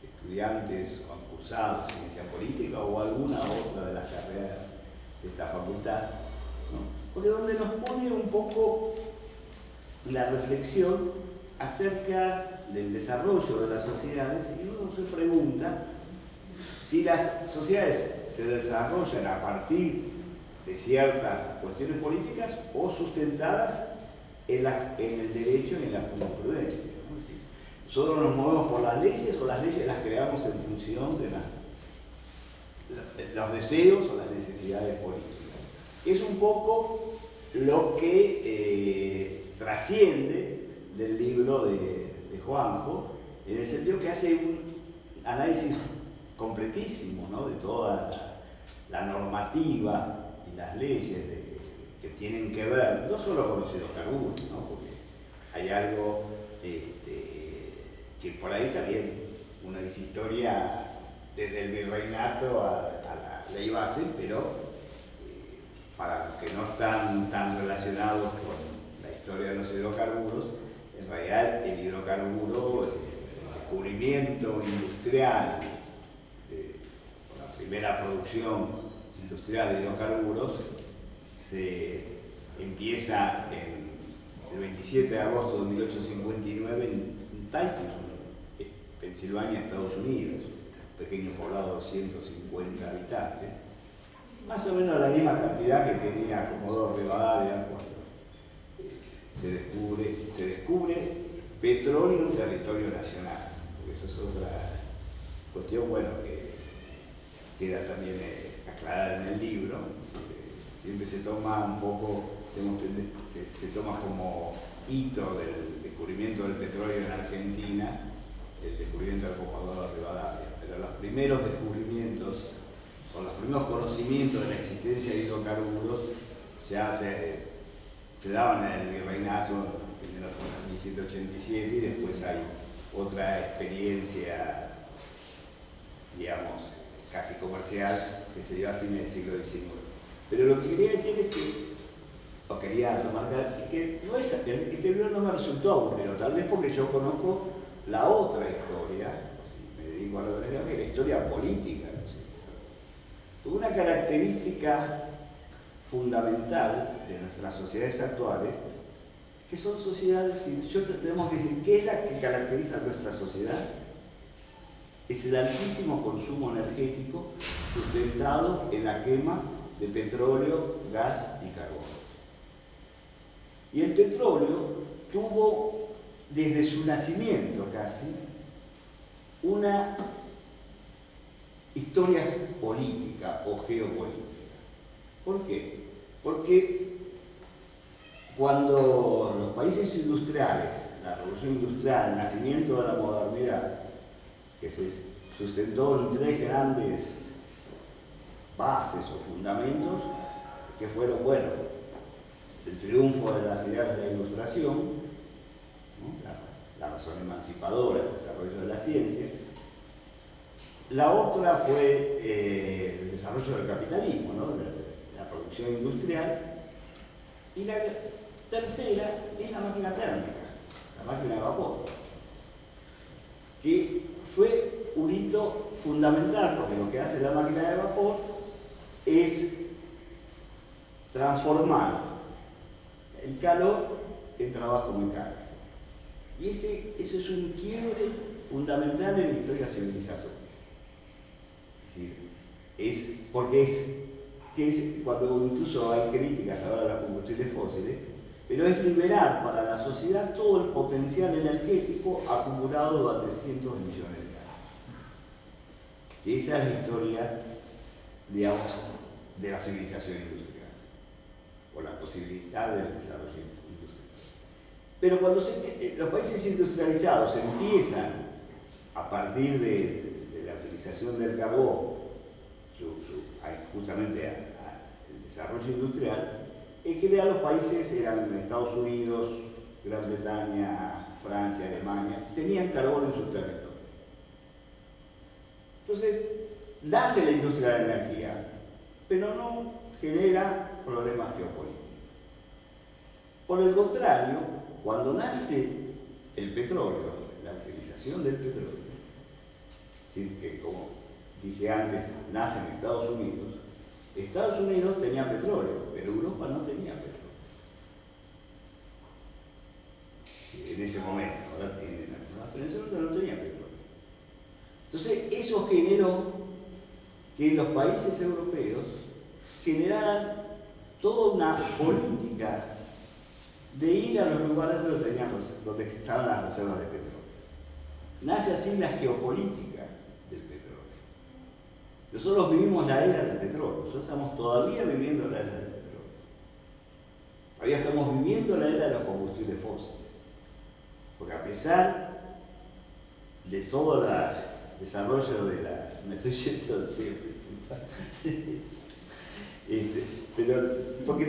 estudiantes o han cursado ciencia política o alguna otra de las carreras de esta facultad, ¿no? Porque donde nos pone un poco la reflexión acerca del desarrollo de las sociedades, y uno se pregunta si las sociedades se desarrollan a partir de ciertas cuestiones políticas o sustentadas en el derecho y en la jurisprudencia, ¿no? Si nosotros nos movemos por las leyes o las leyes las creamos en función de los deseos o las necesidades políticas. Es un poco lo que trasciende del libro de Juanjo, en el sentido que hace un análisis completísimo, ¿no?, de toda la normativa y las leyes que tienen que ver no solo con los hidrocarburos, ¿no?, porque hay algo que por ahí también una historia desde el virreinato a la ley base, pero para los que no están tan relacionados con la historia de los hidrocarburos, en realidad el hidrocarburo, el descubrimiento industrial, la primera producción industrial de hidrocarburos, se empieza el 27 de agosto de 1859 en Titusville, Pensilvania, Estados Unidos, un pequeño poblado de 250 habitantes, más o menos la misma cantidad que tenía Comodoro Rivadavia cuando se descubre petróleo en territorio nacional, porque eso es otra cuestión, bueno, que queda también aclarada en el libro. Siempre se toma un poco, se toma como hito del descubrimiento del petróleo en Argentina, el descubrimiento del Comodoro Rivadavia, pero los primeros descubrimientos o los primeros conocimientos de la existencia de hidrocarburos ya se daban en el virreinato, primero fue en 1787 y después hay otra experiencia, digamos, casi comercial, que se dio a fines del siglo XIX. Pero lo que quería decir es que, o quería remarcar, es que este libro no me resultó aburrido, tal vez porque yo conozco la otra historia, me dedico a la historia política, ¿no? Una característica fundamental de nuestras sociedades actuales, que son sociedades, y tenemos que decir, ¿qué es la que caracteriza a nuestra sociedad? Es el altísimo consumo energético sustentado en la quema de petróleo, gas y carbón. Y el petróleo tuvo, desde su nacimiento casi, una historia política o geopolítica. ¿Por qué? Porque cuando los países industriales, la revolución industrial, el nacimiento de la modernidad, que se sustentó en tres grandes bases o fundamentos, que fueron, bueno, el triunfo de las ideas de la Ilustración, ¿no?, la razón emancipadora, el desarrollo de la ciencia. La otra fue el desarrollo del capitalismo, ¿no?, la producción industrial. Y la tercera es la máquina térmica, la máquina de vapor, que fue un hito fundamental, porque lo que hace la máquina de vapor es transformar el calor en trabajo mecánico. Y ese es un quiebre fundamental en la historia civilizatoria. Es decir, cuando incluso hay críticas ahora a los combustibles fósiles, pero es liberar para la sociedad todo el potencial energético acumulado durante cientos de millones de años. Y esa es la historia, digamos, de la civilización industrial, o la posibilidad del desarrollo industrial. Pero cuando los países industrializados empiezan, a partir de la utilización del carbón, justamente al desarrollo industrial, en general los países eran Estados Unidos, Gran Bretaña, Francia, Alemania, tenían carbón en sus territorios. Entonces, nace la industria de la energía, pero no genera problemas geopolíticos. Por el contrario, cuando nace el petróleo, la utilización del petróleo, que como dije antes, nace en Estados Unidos tenía petróleo, pero Europa no tenía petróleo. En ese momento, ahora tienen, pero en ese momento no tenía petróleo. Entonces, eso generó que los países europeos generaran toda una política de ir a los lugares donde estaban las reservas de petróleo. Nace así la geopolítica del petróleo. Nosotros vivimos la era del petróleo, nosotros estamos todavía viviendo la era del petróleo. Todavía estamos viviendo la era de los combustibles fósiles. Porque a pesar de todo el desarrollo de la... Me estoy yendo siempre. Pero porque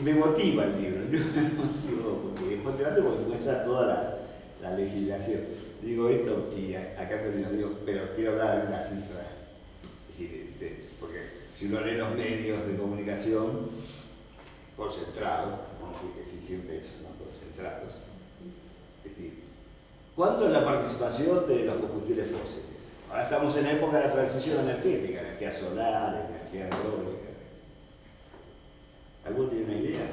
me motiva el libro me motivó, porque es motivante porque muestra toda la legislación. Digo esto y acá termino, pero quiero dar una cifra. Es decir, porque si uno lee los medios de comunicación concentrados, aunque sí siempre son concentrados, es decir, ¿cuánto es la participación de los combustibles fósiles? Ahora estamos en la época de la transición energética, energía solar, energía eólica. ¿Alguno tiene una idea?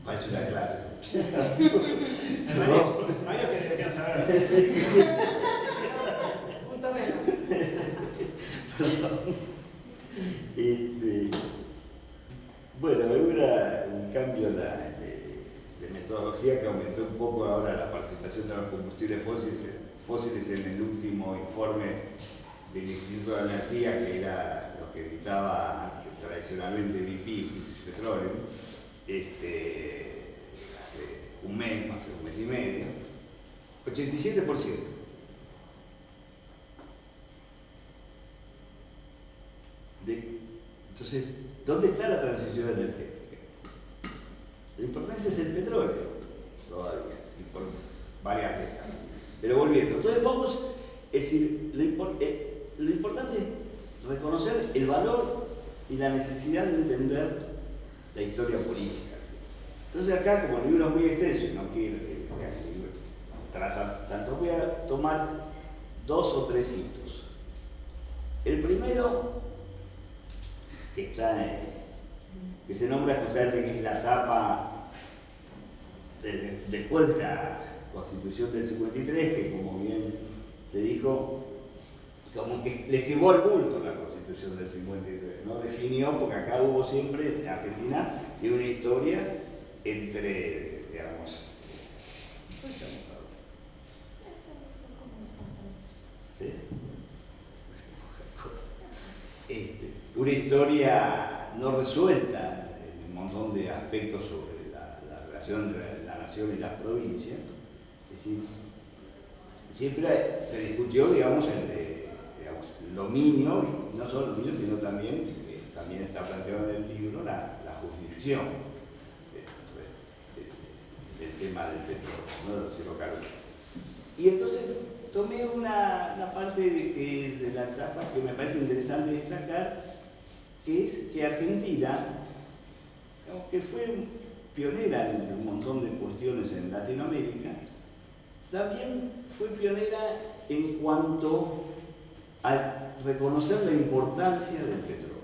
Parece una clase. Varios que deberían saber. Punto menos. Bueno, hubo un cambio de metodología que aumentó un poco ahora la participación de los combustibles fósiles en el último informe del Instituto de Energía, que era lo que editaba tradicionalmente BP, British Petroleum, hace un mes y medio, 87%. Entonces, ¿dónde está la transición energética? La importancia es el petróleo, todavía, y por varias décadas. Pero volviendo, entonces vamos, es decir, lo importante es reconocer el valor y la necesidad de entender la historia política. Entonces acá, como el libro es muy extenso y no quiero tratar tanto, voy a tomar 2 o 3 hitos. El primero, que se nombra justamente, que es la etapa después de la Constitución del 53, que como bien se dijo, como que le esquivó el bulto la Constitución del 53, ¿no? Definió, porque acá hubo siempre, en Argentina, tiene una historia entre, digamos, ¿sí? Una historia no resuelta en un montón de aspectos sobre la relación entre la nación y las provincias. Es decir, siempre se discutió, digamos, el dominio, y no solo el dominio, sino también, que también está planteado en el libro, la jurisdicción del tema del petróleo, ¿no? De los hidrocarburos. Y entonces tomé una parte de la etapa que me parece interesante destacar, que es que Argentina, digamos, que fue pionera en un montón de cuestiones en Latinoamérica, también fue pionera en cuanto a reconocer la importancia del petróleo.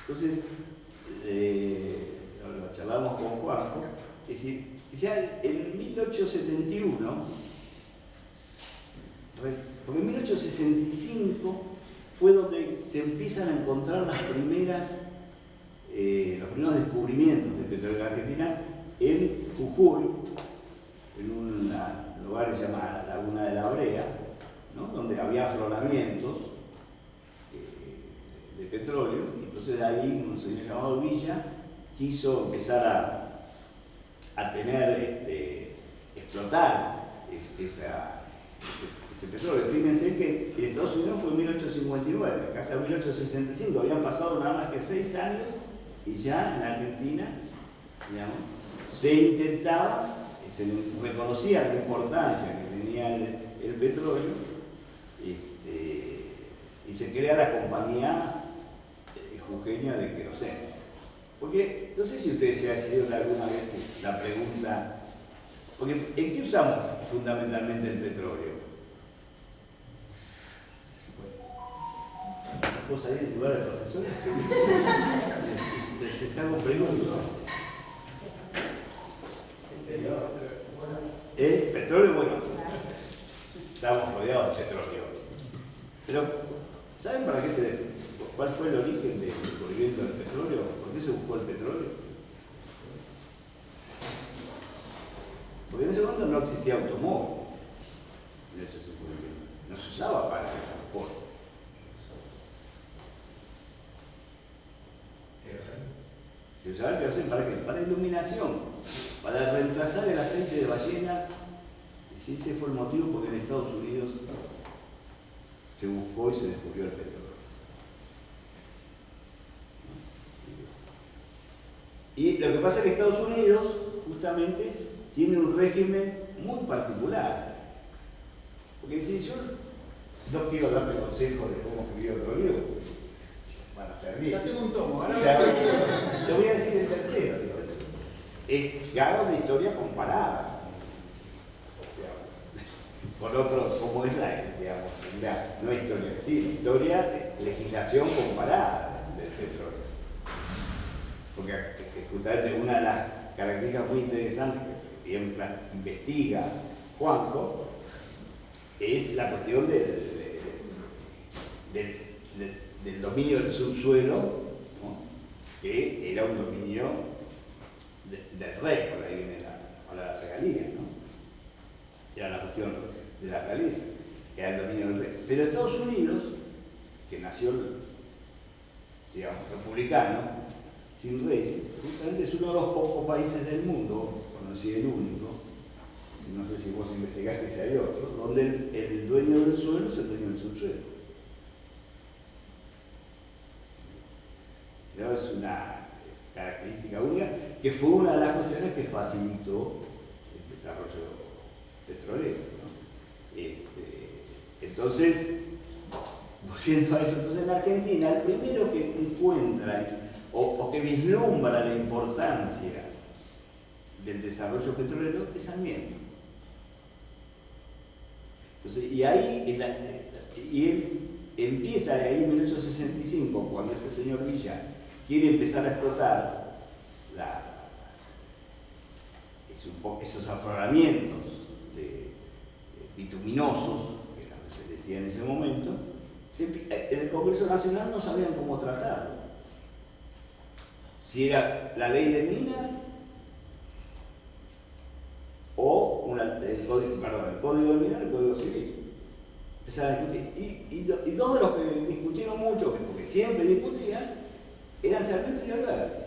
Entonces, lo charlamos con Juanjo, es decir, ya en 1871 porque en 1865 fue donde se empiezan a encontrar los primeros descubrimientos de petróleo en Argentina en Jujuy, en un lugar que se llama Laguna de la Brea, ¿no? Donde había afloramientos de petróleo, y entonces de ahí un señor llamado Villa quiso empezar a explotar ese petróleo. Fíjense que en Estados Unidos fue en 1859, acá hasta 1865, habían pasado nada más que 6 años y ya en Argentina, digamos, se intentaba, se reconocía la importancia que tenía el petróleo, y se crea la compañía jujeña de queroseno. Porque no sé si ustedes se han hecho alguna vez la pregunta, porque ¿en qué usamos fundamentalmente el petróleo? ¿Puedo salir del lugar del profesor? Te estamos preguntando. ¿El petróleo? Bueno, estamos rodeados de petróleo. Pero, ¿saben para qué cuál fue el origen del descubrimiento del petróleo? ¿Por qué se buscó el petróleo? Porque en ese momento no existía automóvil. No se usaba para el transporte. Se usaba el queroseno ¿para qué? Para iluminación, para reemplazar el aceite de ballena. Y ese fue el motivo porque en Estados Unidos se buscó y se descubrió el petróleo. Y lo que pasa es que Estados Unidos justamente tiene un régimen muy particular. Porque si yo no quiero darle consejos de cómo escribir otro libro, van a ser 10. Ya tengo un tomo, ahora te voy a decir el tercero. Que haga una historia comparada con otros, como es digamos, no historia, sí, historia de legislación comparada del petróleo. Porque justamente una de las características muy interesantes que bien investiga Juanjo es la cuestión del dominio del subsuelo, ¿no? Que era un dominio del rey, por ahí viene la regalía, ¿no? Era la cuestión de la realeza, que era el dominio del rey. Pero Estados Unidos, que nació, digamos, republicano, sin reyes, justamente es uno de los pocos países del mundo, conocí el único, no sé si vos investigaste si hay otro, donde el dueño del suelo es el dueño del subsuelo. Creo que es una característica única, que fue una de las cuestiones que facilitó el desarrollo petrolero, ¿no? Entonces, volviendo a eso, entonces en Argentina el primero que encuentra o que vislumbra la importancia del desarrollo petrolero es Sarmiento. Entonces, y él empieza ahí en 1865, cuando este señor Villa quiere empezar a explotar esos afloramientos bituminosos, que se decía en ese momento, en el Congreso Nacional no sabían cómo tratarlo. Si era la ley de minas o el Código de Minas, el Código Civil. Empezaron a discutir. Y dos de los que discutieron mucho, porque siempre discutían, eran Sarmiento y Alvear.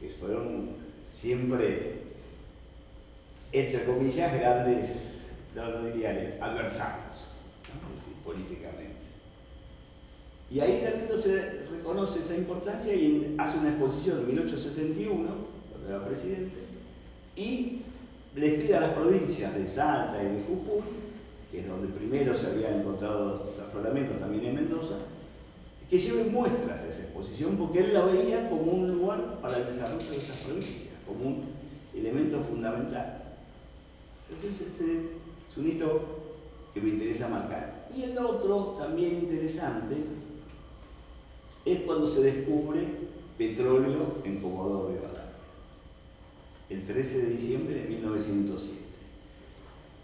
Que fueron siempre, entre comillas, grandes, no diría adversarios, ¿no? Es decir, políticamente. Y ahí Sarmiento se reconoce esa importancia y hace una exposición en 1871, cuando era presidente, y les pide a las provincias de Salta y de Jujuy, que es donde primero se habían encontrado los afloramientos, también en Mendoza, que lleven muestras a esa exposición, porque él la veía como un lugar para el desarrollo de esas provincias, como un elemento fundamental. Entonces ese es un hito que me interesa marcar. Y el otro, también interesante, es cuando se descubre petróleo en Comodoro Rivadavia, el 13 de diciembre de 1907.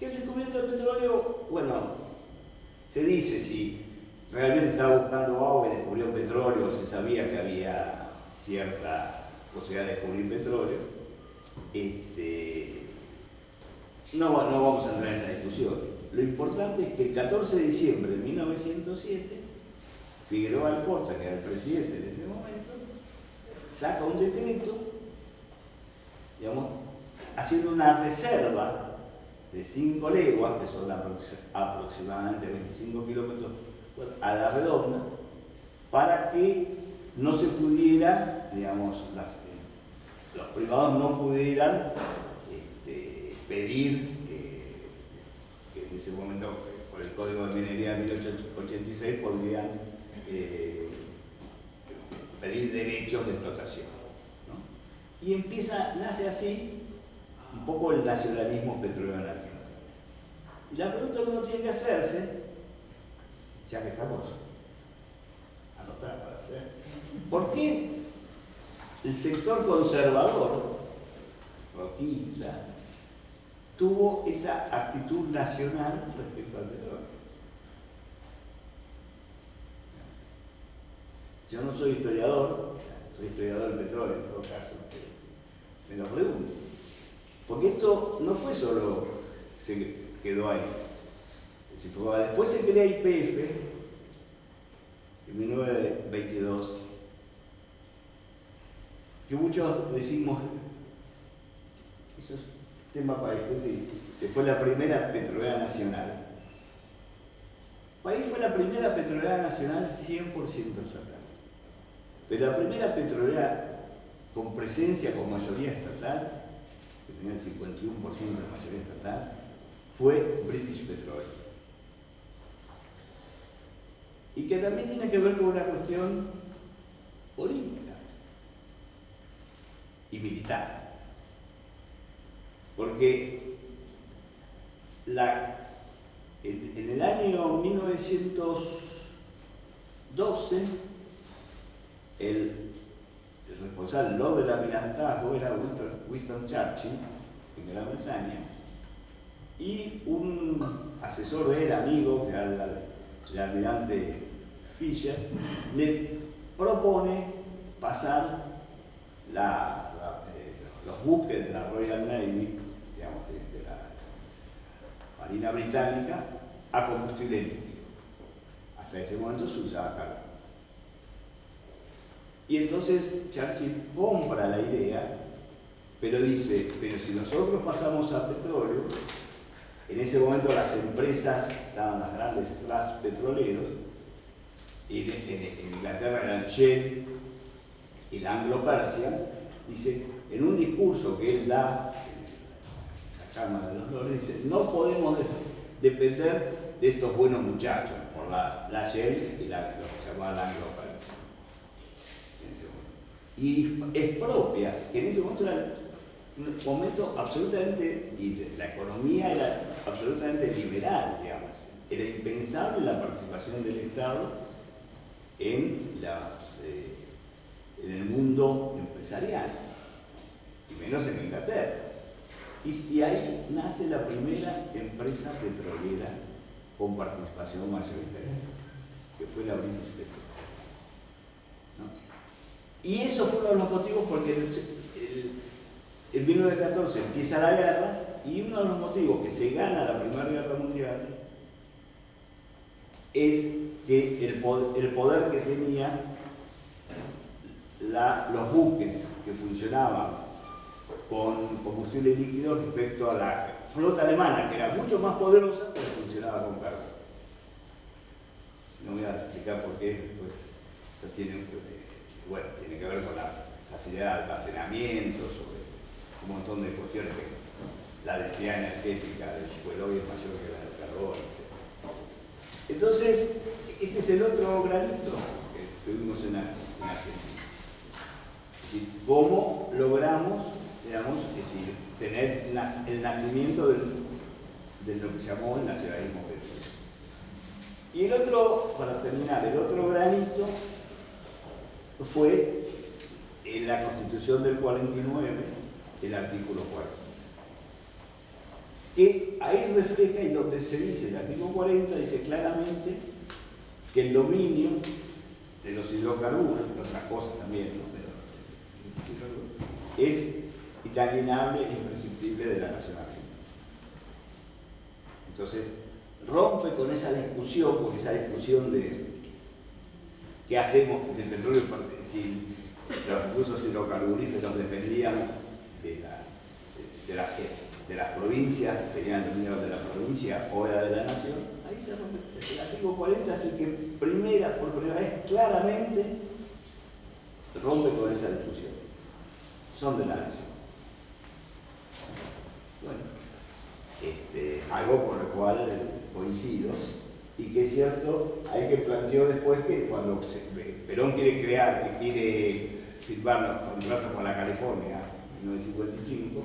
Que el descubrimiento del petróleo, bueno, se dice si realmente estaba buscando agua y descubrió petróleo, se sabía que había cierta posibilidad de descubrir petróleo. No vamos a entrar en esa discusión. Lo importante es que el 14 de diciembre de 1907, Figueroa Alcorta, que era el presidente en ese momento, saca un decreto, digamos, haciendo una reserva de 5 leguas, que son aproximadamente 25 kilómetros a la redonda, para que no se pudiera, digamos, los privados no pudieran pedir, que en ese momento, por el Código de Minería de 1886, podrían pedir derechos de explotación, ¿no? Y nace así un poco el nacionalismo petrolero en Argentina. Y la pregunta que uno tiene que hacerse, ya que estamos anotar para hacer, ¿por qué el sector conservador, roquista, tuvo esa actitud nacional respecto al petróleo? Yo no soy historiador, soy historiador del petróleo en todo caso, me lo pregunto. Porque esto no fue solo, se quedó ahí. Después se crea YPF en 1922, que muchos decimos, eso es tema para discutir, que fue la primera petrolera nacional. Ahí fue la primera petrolera nacional 100% estatal. Pero la primera petrolera con presencia, con mayoría estatal, que tenía el 51% de mayoría estatal, fue British Petroleum. Y que también tiene que ver con una cuestión política y militar. Porque en el año 1912, el responsable del almirantazgo era Winston Churchill, en Gran Bretaña, y un asesor de él, amigo, que era el almirante Fisher, le propone pasar los buques de la Royal Navy, digamos, de la Marina Británica, a combustible líquido. Hasta ese momento se usaba carbón. Y entonces Churchill compra la idea, pero dice, pero si nosotros pasamos a petróleo, en ese momento las empresas, estaban las grandes trusts petroleros, y en Inglaterra eran Shell y la Anglo-Persian, dice, en un discurso que él da en la Cámara de los Lores, dice, no podemos depender de estos buenos muchachos, por la Shell y lo que se llamaba la Anglo-Persian. Y es propia, que en ese momento era un momento absolutamente, y la economía era absolutamente liberal, digamos. Era impensable la participación del Estado en el mundo empresarial, y menos en Inglaterra. Y ahí nace la primera empresa petrolera con participación mayoritaria, que fue la British Petroleum, ¿no? Y eso fue uno de los motivos porque en 1914 empieza la guerra, y uno de los motivos que se gana la Primera Guerra Mundial es que el poder que tenía los buques que funcionaban con combustible líquido respecto a la flota alemana, que era mucho más poderosa, pero funcionaba con carbón. No voy a explicar por qué, después tiene que ver con la facilidad de almacenamiento, sobre un montón de cuestiones que la densidad energética del fueloil es mayor que la del carbón, etc. Entonces, este es el otro granito que tuvimos en Argentina. Es decir, cómo logramos, digamos, tener el nacimiento de lo que se llamó el nacionalismo petrolero. Y el otro, para terminar, el otro granito fue en la Constitución del 49, el artículo 4. que ahí refleja y donde se dice, el artículo 40 dice claramente que el dominio de los hidrocarburos, de otras cosas también, ¿no? Pero, es inalienable e imprescriptible de la nación argentina. Entonces, rompe con esa discusión, porque esa discusión de qué hacemos con el petróleo, si los recursos hidrocarburíferos dependían de las provincias, tenían el dominio de la provincia o era de la nación, ahí se rompe. El artículo 40 es el que por primera vez claramente rompe con esa discusión. Son de la nación. Bueno, algo con lo cual coincido, y que es cierto, hay que plantear después que cuando Perón quiere firmar los contratos con la California en 1955,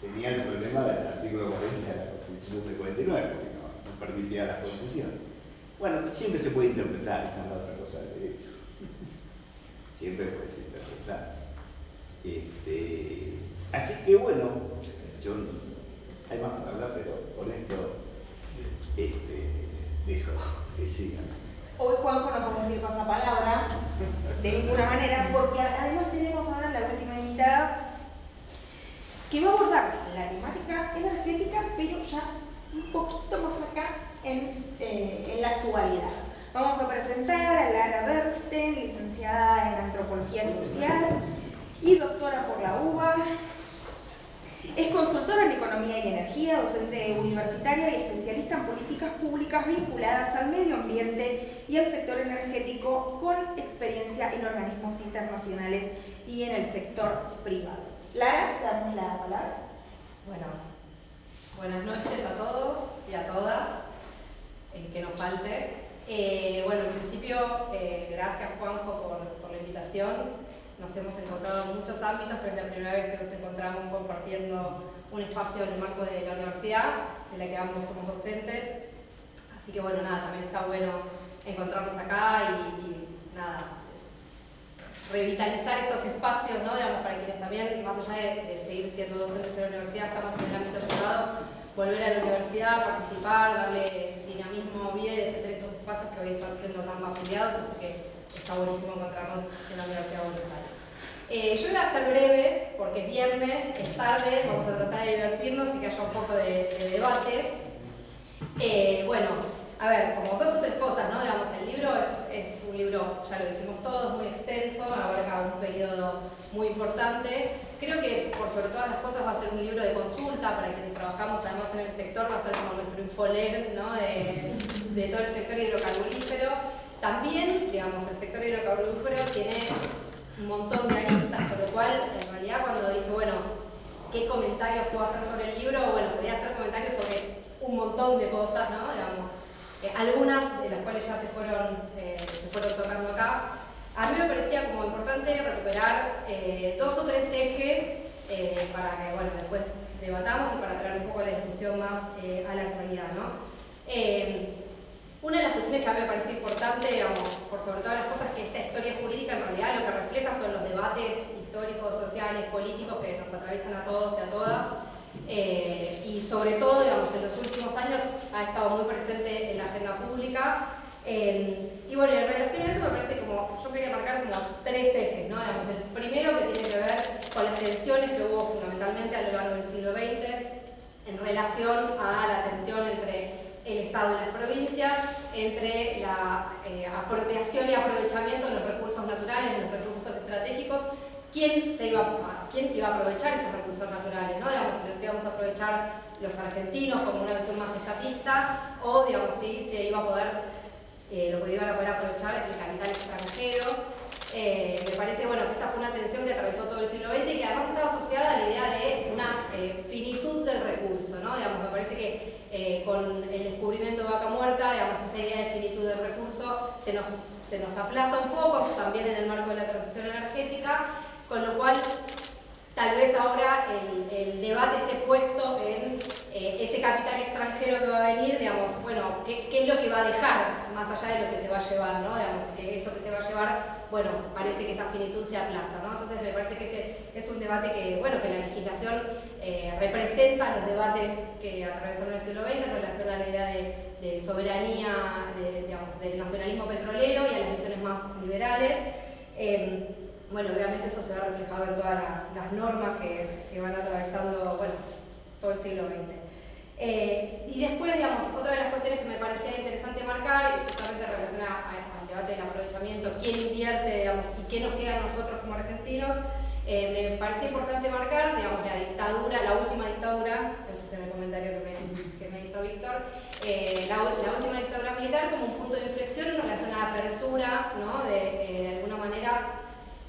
tenía el problema del artículo 40 de la Constitución de 49, porque no permitía las concesiones. Bueno, siempre se puede interpretar, esa es otra cosa del derecho. Siempre puedes interpretar. Así que bueno, hay más para hablar, pero con esto dejo que sigan. Hoy Juanjo no puede decir pasapalabra de ninguna manera, porque además tenemos ahora la última invitada que va a abordar la temática energética, pero ya un poquito más acá en la actualidad. Vamos a presentar a Lara Bernstein, licenciada en Antropología Social y doctora por la UBA. Es consultora en Economía y Energía, docente universitaria y especialista en políticas públicas vinculadas al medio ambiente y al sector energético, con experiencia en organismos internacionales y en el sector privado. Lara, te damos la palabra. Bueno, buenas noches a todos y a todas, que nos falte. Bueno, en principio, gracias Juanjo por la invitación. Nos hemos encontrado en muchos ámbitos, pero es la primera vez que nos encontramos compartiendo un espacio en el marco de la universidad, en la que ambos somos docentes. Así que bueno, nada, también está bueno encontrarnos acá y nada, revitalizar estos espacios, ¿no? Digamos, para quienes también, más allá de seguir siendo docentes en la universidad, estamos en el ámbito privado, volver a la universidad, participar, darle dinamismo, vida y defender estos espacios que hoy están siendo tan vapuleados, así que está buenísimo encontrarnos en la Universidad de Buenos Aires. Yo voy a ser breve, porque es viernes, es tarde, vamos a tratar de divertirnos y que haya un poco de debate. Bueno, a ver, como dos o tres cosas, ¿no? Digamos, el libro es un libro, ya lo dijimos todos, muy extenso, abarca un periodo muy importante. Creo que, por sobre todas las cosas, va a ser un libro de consulta para quienes trabajamos además en el sector, va a ser como nuestro infoleg, ¿no? de todo el sector hidrocarburífero. También, digamos, el sector hidrocarburífero tiene un montón de aristas, por lo cual, en realidad, cuando dije, bueno, ¿qué comentarios puedo hacer sobre el libro? Bueno, podía hacer comentarios sobre un montón de cosas, ¿no? Digamos, algunas de las cuales ya se fueron tocando acá. A mí me parecía como importante recuperar dos o tres ejes para que, bueno, después debatamos y para traer un poco la discusión más a la actualidad, ¿no? Una de las cuestiones que a mí me parece importante, digamos, por sobre todas las cosas, que esta historia jurídica en realidad lo que refleja son los debates históricos, sociales, políticos que nos atraviesan a todos y a todas. Y sobre todo, digamos, en los últimos años ha estado muy presente en la agenda pública. Y bueno, en relación a eso me parece como, yo quería marcar como tres ejes, ¿no? Digamos, el primero que tiene que ver con las tensiones que hubo fundamentalmente a lo largo del siglo XX en relación a la tensión entre el Estado y las provincias, entre la apropiación y aprovechamiento de los recursos naturales, de los recursos estratégicos. ¿Quién iba a aprovechar esos recursos naturales? ¿No? Digamos, si los íbamos a aprovechar los argentinos como una visión más estatista, o digamos, si se iba a poder, lo que iban a poder aprovechar el capital extranjero. Me parece bueno que esta fue una tensión que atravesó todo el siglo XX y que además estaba asociada a la idea de una finitud del recurso, ¿no? Digamos, me parece que con el descubrimiento de Vaca Muerta, digamos, esa idea de finitud del recurso se nos aplaza un poco, también en el marco de la transición energética, con lo cual tal vez ahora el debate esté puesto en ese capital extranjero que va a venir, digamos, bueno, ¿qué es lo que va a dejar? más allá de lo que se va a llevar, ¿no? Digamos, que eso que se va a llevar, bueno, parece que esa finitud se aplaza, ¿no? Entonces me parece que ese es un debate que, bueno, que la legislación representa los debates que atravesaron el siglo XX en relación a la idea de soberanía, digamos, del nacionalismo petrolero y a las visiones más liberales. Bueno, obviamente eso se ve reflejado en todas las normas que van atravesando, bueno, todo el siglo XX. Y después, digamos, otra de las cuestiones que me parecía interesante marcar, justamente relacionada al debate del aprovechamiento, quién invierte, digamos, y qué nos queda a nosotros como argentinos, me parecía importante marcar, digamos, la dictadura, la última dictadura, en el comentario que me hizo Víctor, la última dictadura militar como un punto de inflexión en relación a la apertura, ¿no? de alguna manera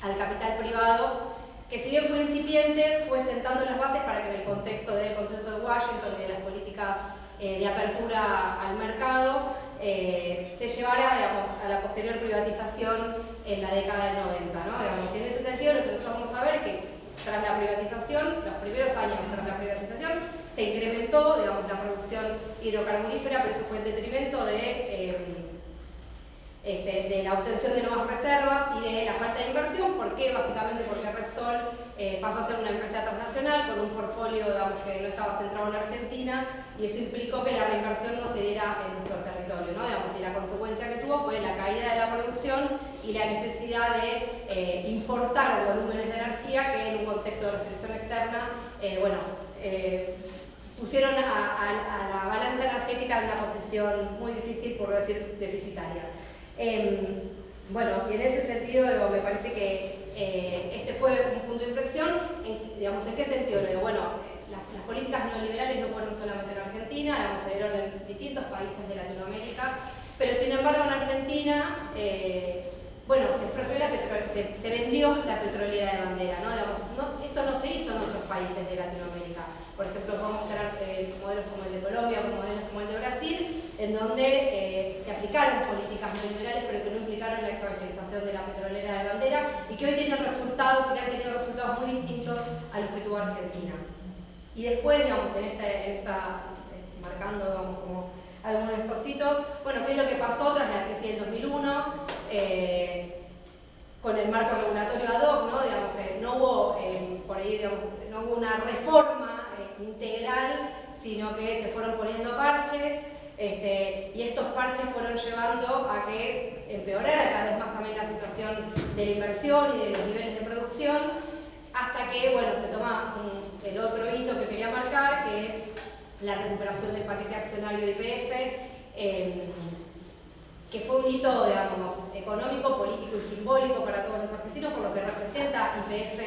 al capital privado, que si bien fue incipiente, fue sentando las bases para que en el contexto del Consenso de Washington y de las políticas de apertura al mercado se llevara, digamos, a la posterior privatización en la década del 90, ¿no? Digamos, y en ese sentido lo que nosotros vamos a ver es que tras la privatización, los primeros años tras la privatización, se incrementó, digamos, la producción hidrocarburífera, pero eso fue en detrimento de la obtención de nuevas reservas y de la falta de inversión. ¿Por qué? Básicamente porque Repsol pasó a ser una empresa transnacional con un portfolio, digamos, que no estaba centrado en Argentina, y eso implicó que la reinversión no se diera en nuestro territorio, ¿no? Digamos, y la consecuencia que tuvo fue la caída de la producción y la necesidad de importar volúmenes de energía que en un contexto de restricción externa, pusieron a la balanza energética en una posición muy difícil, por no decir deficitaria. Bueno, y en ese sentido, digo, me parece que este fue un punto de inflexión. ¿En qué sentido? Digo, bueno, las políticas neoliberales no fueron solamente en Argentina, digamos, se dieron en distintos países de Latinoamérica, pero sin embargo en Argentina, bueno, se vendió la petrolera de bandera, ¿no? Digamos, esto no se hizo en otros países de Latinoamérica. Por ejemplo, podemos mostrar modelos como el de Colombia o modelos como el de Brasil, en donde se aplicaron políticas neoliberales, pero que no implicaron la extranjerización de la petrolera de bandera, y que hoy tienen resultados, y que han tenido resultados muy distintos a los que tuvo Argentina. Y después, digamos, marcando, digamos, como algunos de estos hitos, bueno, ¿qué es lo que pasó tras la crisis del 2001? Con el marco regulatorio ad hoc, ¿no? Digamos que no hubo, por ahí, digamos, no hubo una reforma integral, sino que se fueron poniendo parches, y estos parches fueron llevando a que empeorara cada vez más también la situación de la inversión y de los niveles de producción, hasta que, bueno, se toma el otro hito que quería marcar, que es la recuperación del paquete accionario de YPF, que fue un hito, digamos, económico, político y simbólico para todos los argentinos, por lo que representa YPF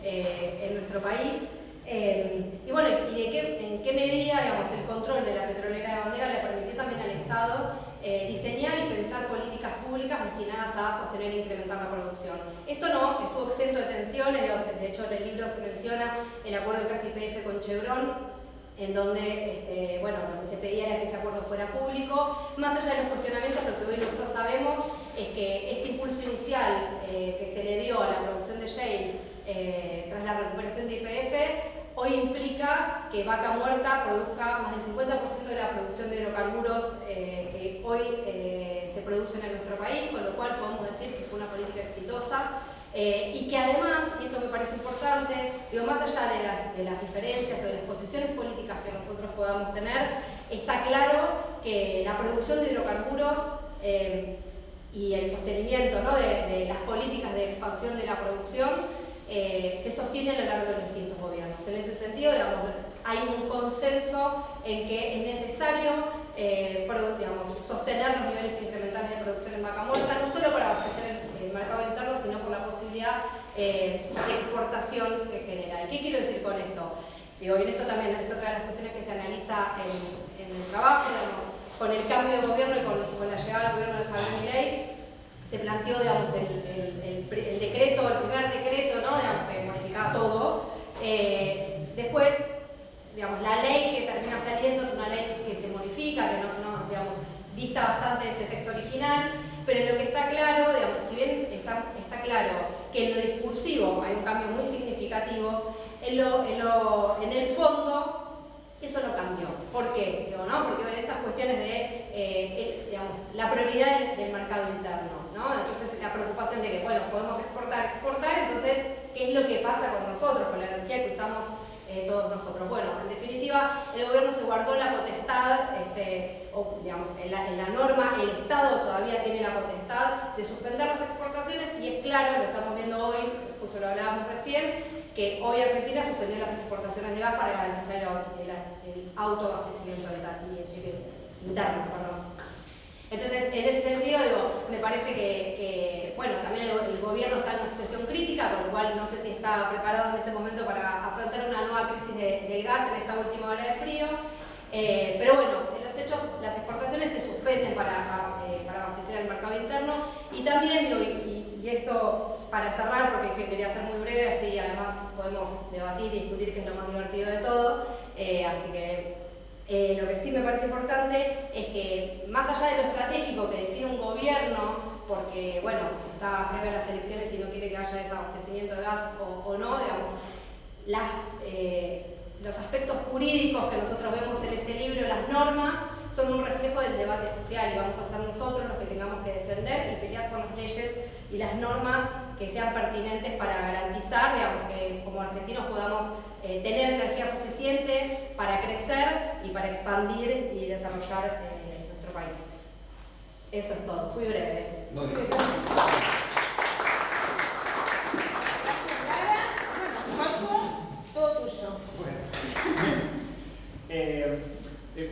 en nuestro país. Y bueno, en qué medida, digamos, el control de la petrolera de bandera le permitió también al Estado diseñar y pensar políticas públicas destinadas a sostener e incrementar la producción. Esto no estuvo exento de tensiones, de hecho en el libro se menciona el acuerdo que hace YPF con Chevron, en donde, lo que se pedía era que ese acuerdo fuera público. Más allá de los cuestionamientos, lo que hoy nosotros sabemos es que este impulso inicial que se le dio a la producción de shale tras la recuperación de YPF, hoy implica que Vaca Muerta produzca más del 50% de la producción de hidrocarburos que hoy se producen en nuestro país, con lo cual podemos decir que fue una política exitosa. Y que además, y esto me parece importante, digo, más allá de las diferencias o de las posiciones políticas que nosotros podamos tener, está claro que la producción de hidrocarburos y el sostenimiento, ¿no?, de las políticas de expansión de la producción se sostiene a lo largo de los distintos gobiernos. En ese sentido, digamos, hay un consenso en que es necesario sostener los niveles incrementales de producción en Vaca Muerta, no solo para abastecer el mercado interno, sino por la posibilidad de exportación que genera. ¿Y qué quiero decir con esto? Digo, y esto también es otra de las cuestiones que se analiza en el trabajo, digamos, con el cambio de gobierno y con la llegada al gobierno de Javier Milei, se planteó, digamos, el decreto, el primer decreto, ¿no?, digamos, que modificaba todo. Después, digamos, la ley que termina saliendo es una ley que se modifica, que no digamos, dista bastante de ese texto original, pero lo que está claro, digamos, si bien está claro que en lo discursivo hay un cambio muy significativo, en el fondo eso no cambió. ¿Por qué? Digo, ¿no? Porque en estas cuestiones de digamos, la prioridad del mercado interno, ¿no? Entonces la preocupación de que, bueno, podemos exportar, entonces, ¿qué es lo que pasa con nosotros, con la energía que usamos todos nosotros? Bueno, en definitiva, el gobierno se guardó la potestad, o digamos, en la norma, el Estado todavía tiene la potestad de suspender las exportaciones, y es claro, lo estamos viendo hoy, justo lo hablábamos recién, que hoy Argentina suspendió las exportaciones de gas para garantizar el autoabastecimiento interno. Entonces, en ese sentido, digo, me parece que bueno, también el gobierno está en una situación crítica, por lo cual no sé si está preparado en este momento para afrontar una nueva crisis del gas en esta última ola de frío. Pero bueno, en los hechos, las exportaciones se suspenden para abastecer el mercado interno. Y también, digo, y esto para cerrar, porque es que quería ser muy breve, así además podemos debatir y discutir, que es lo más divertido de todo. Así que lo que sí me parece importante es que, más allá de lo estratégico que define un gobierno, porque bueno, está previo a las elecciones y no quiere que haya desabastecimiento de gas o no, digamos, los aspectos jurídicos que nosotros vemos en este libro, las normas, son un reflejo del debate social, y vamos a ser nosotros los que tengamos que defender y pelear por las leyes y las normas que sean pertinentes para garantizar, digamos, que como argentinos podamos tener energía suficiente para crecer y para expandir y desarrollar nuestro país. Eso es todo, fui breve. Muy bien.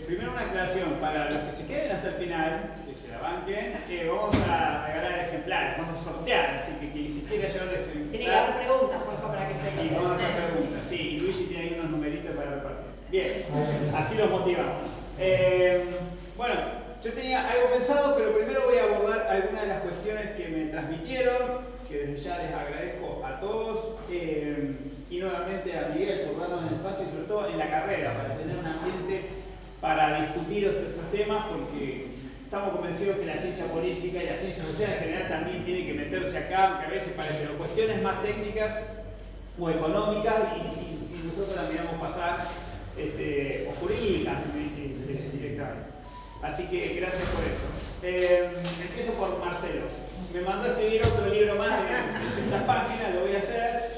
Primero una aclaración, para los que se queden hasta el final, que se la banquen, vamos a regalar ejemplares, vamos a sortear, así que quien si quiera llevarles ejemplares. Tiene que haber preguntas, por favor, para que se Y vamos a hacer preguntas, sí, y Luigi tiene ahí unos numeritos para repartir. Bien, así los motivamos. Bueno, yo tenía algo pensado, pero primero voy a abordar algunas de las cuestiones que me transmitieron, que desde ya les agradezco a todos, y nuevamente a Miguel por darnos el espacio, y sobre todo en la carrera, para tener un ambiente para discutir estos temas, porque estamos convencidos que la ciencia política y la ciencia social en general también tiene que meterse acá, aunque a veces parecen cuestiones más técnicas o económicas, y nosotros las miramos pasar, o jurídicas directamente. Así que gracias por eso. Empiezo por Marcelo. Me mandó a escribir otro libro más de 200 páginas, lo voy a hacer.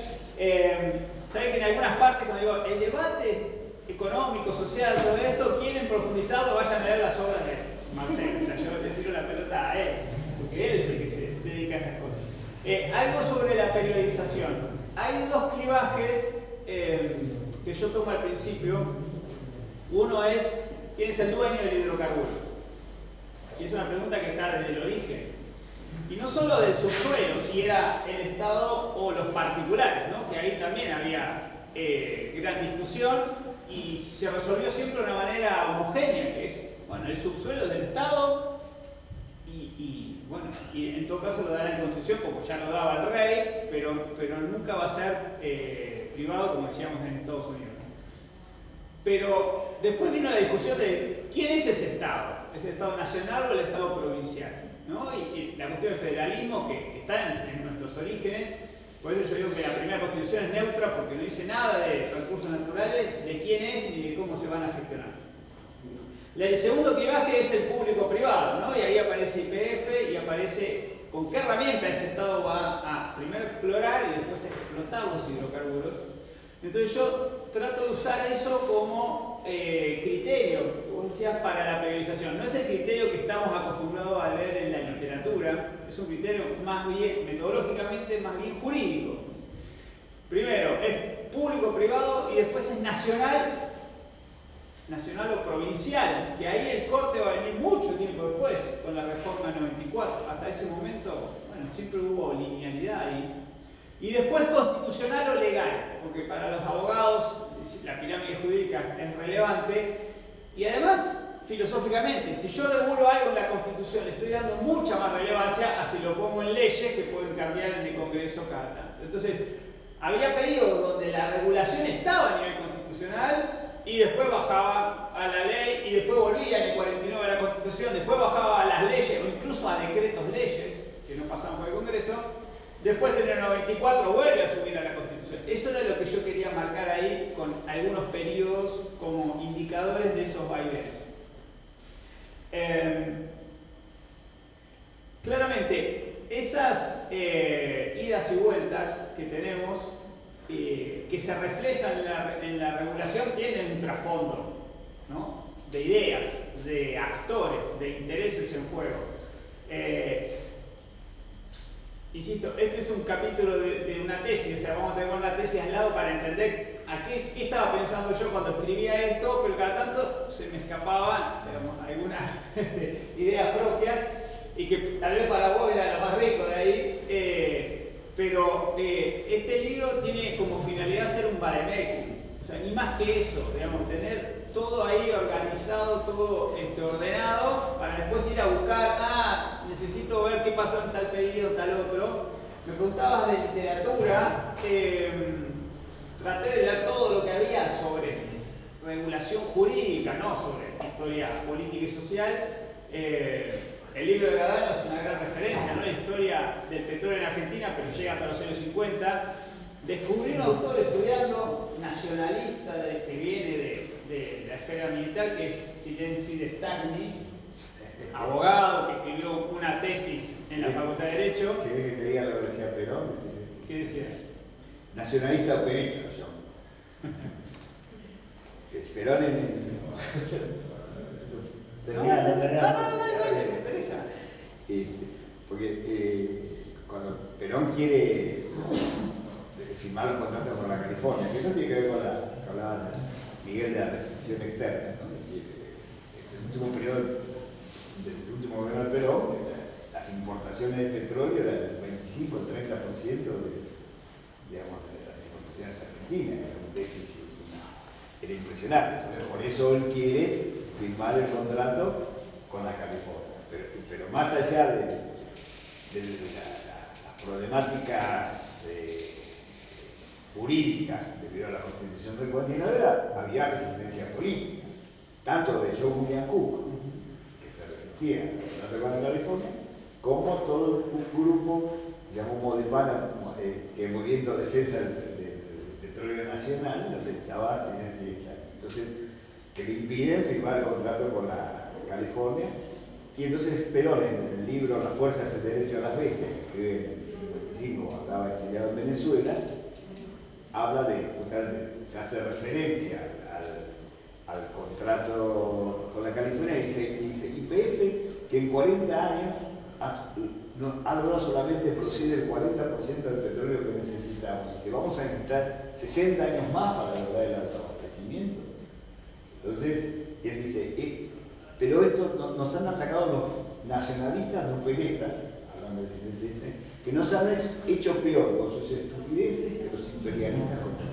Saben que en algunas partes, cuando digo el debate económico, social, todo esto, quieren profundizarlo, vayan a leer las obras de Marcelo. O sea, yo le tiro la pelota a él, porque él es el que se dedica a estas cosas. Algo sobre la periodización. Hay dos clivajes que yo tomo al principio. Uno es, ¿quién es el dueño del hidrocarburo? Y es una pregunta que está desde el origen. Y no solo del subsuelo, si era el Estado o los particulares, ¿no? Que ahí también había gran discusión, y se resolvió siempre de una manera homogénea, que es, bueno, el subsuelo del Estado, y bueno, y en todo caso lo dará en concesión, como ya lo daba el rey, pero nunca va a ser privado, como decíamos en Estados Unidos. Pero después vino la discusión de quién es ese Estado, ¿es el Estado nacional o el Estado provincial? ¿No? Y la cuestión del federalismo que está en nuestros orígenes. Por eso yo digo que la primera constitución es neutra, porque no dice nada de recursos naturales, de quién es ni de cómo se van a gestionar. El segundo clivaje es el público-privado, ¿no? Y ahí aparece YPF y aparece con qué herramienta ese Estado va a primero explorar y después explotar los hidrocarburos. Entonces yo trato de usar eso como criterio, como decía, para la periodización. No es el criterio que estamos acostumbrados a ver en la literatura, es un criterio más bien, metodológicamente, más bien jurídico. Primero, es público-privado y después es nacional o provincial, que ahí el corte va a venir mucho tiempo después, con la reforma 94. Hasta ese momento, bueno, siempre hubo linealidad ahí. Y después constitucional o legal, porque para los abogados la pirámide jurídica es relevante. Y además, filosóficamente, si yo regulo algo en la Constitución, le estoy dando mucha más relevancia a si lo pongo en leyes que pueden cambiar en el Congreso cada tanto. Entonces, había periodos donde la regulación estaba a nivel constitucional y después bajaba a la ley y después volvía en el 49 a la Constitución, después bajaba a las leyes o incluso a decretos leyes que no pasaban por el Congreso. Después en el 94 vuelve a subir a la Constitución. Eso era lo que yo quería marcar ahí con algunos periodos como indicadores de esos vaivenes. esas idas y vueltas que tenemos, que se reflejan en la regulación, tienen un trasfondo, ¿no? De ideas, de actores, de intereses en juego. Insisto, este es un capítulo de una tesis, o sea, vamos a tener una tesis al lado para entender qué estaba pensando yo cuando escribía esto, pero cada tanto se me escapaban, digamos, algunas ideas propias, y que tal vez para vos era lo más rico de ahí, pero este libro tiene como finalidad ser un vademecum, o sea, ni más que eso, digamos, tener todo ahí organizado, todo ordenado, para después ir a buscar, necesito ver qué pasó en tal periodo, tal otro. Me preguntabas de literatura, traté de leer todo lo que había sobre regulación jurídica, no sobre historia política y social. El libro de Gadano es una gran referencia, ¿no? La historia del petróleo en Argentina, pero llega hasta los años 50. Descubrí un autor estudiando, nacionalista, que viene de la esfera militar, que es Silenzi de Stagni, abogado que escribió una tesis en la Facultad de Derecho. ¿Querés que te diga lo que decía Perón? ¿Qué decía? Nacionalista o perito, yo. Perón en el... No, me interesa. Porque cuando Perón quiere firmar los contratos con la California, que eso tiene que ver con la que hablaba Miguel de la restricción externa, ¿no? Es decir, el último periodo del último gobierno de Perón, las importaciones de petróleo eran del 25 o 30% de las importaciones argentinas, era un déficit, era impresionante. Por eso él quiere firmar el contrato con la California. Pero más allá de las problemáticas jurídicas debido a la Constitución del 49, había resistencia política, tanto de John William Cook, que se resistía al contrato con la California, como todo un grupo llamado Modepana, que el movimiento de defensa del petróleo nacional, donde estaba Silenzi. Entonces, que le impiden firmar el contrato con la California. Y entonces Perón, en el libro Las fuerzas del derecho a las bestias, que escribe en el 55, cuando estaba exiliado en Venezuela, habla justamente, se hace referencia al contrato con la California y dice YPF que en 40 años ha logrado solamente producir el 40% del petróleo que necesitamos. Dice, vamos a necesitar 60 años más para lograr el autoabastecimiento. Entonces, él dice, pero esto nos han atacado los nacionalistas de Upeleta, hablando del silencio, que nos han hecho peor con sus estupideces que los imperialistas con sus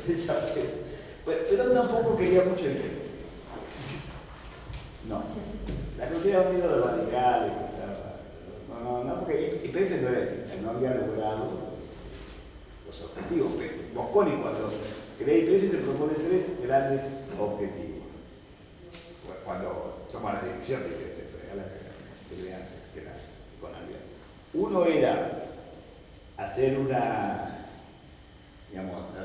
riquezas. Pero tampoco quería mucho el tiempo. No, la considera unido de radicales. No, porque YPF no había logrado los objetivos. Mosconi, cuando crea YPF, te propone 3 grandes objetivos. Cuando toma la dirección de YPF, que era con Alvear. Uno era hacer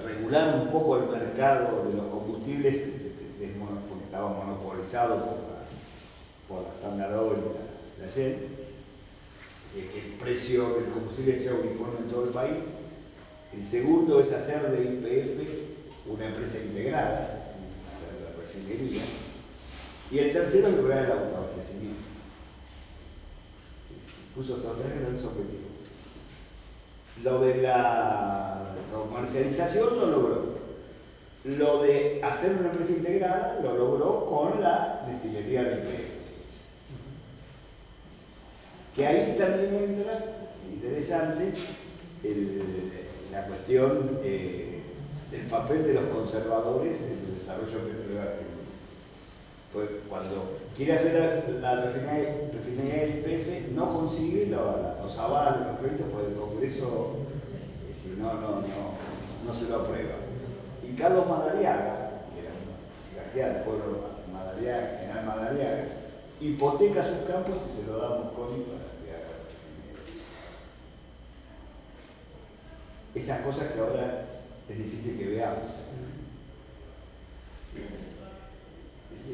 regular un poco el mercado de los combustibles, porque estaba monopolizado por la Standard Oil y la Shell, que el precio del combustible sea uniforme en todo el país. El segundo es hacer de YPF una empresa integrada, hacer la refinería. Y el tercero es lograr el autoabastecimiento. Puso esos 3 grandes objetivos. Lo de la comercialización lo logró. Lo de hacer una empresa integrada lo logró con la destilería de YPF. Que ahí también entra, interesante, la cuestión del papel de los conservadores en el desarrollo petrolero argentino. Pues cuando quiere hacer la refinería de YPF, no consigue los avales, los créditos, porque el Congreso no se lo aprueba. Y Carlos Madariaga, que era un garcía del pueblo Madariaga, general Madariaga, hipoteca sus campos y se lo da a Mosconi para que haga la refinería. Esas cosas que ahora es difícil que veamos.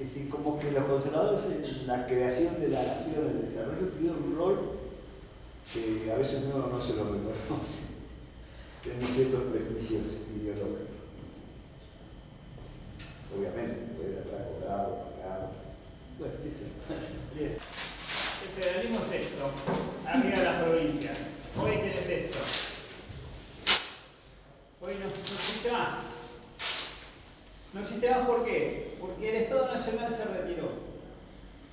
Es decir, como que los conservadores en la creación de la nación, el desarrollo, tuvieron un rol que a veces uno no se lo reconoce. Tenemos ciertos prejuicios ideológicos. Obviamente, puede estar cobrado, pagado. Bueno, qué sé yo. El federalismo es esto, arriba de las provincias. Hoy tenés esto. Hoy no existe más. No existe más, ¿por qué? Porque el Estado Nacional se retiró.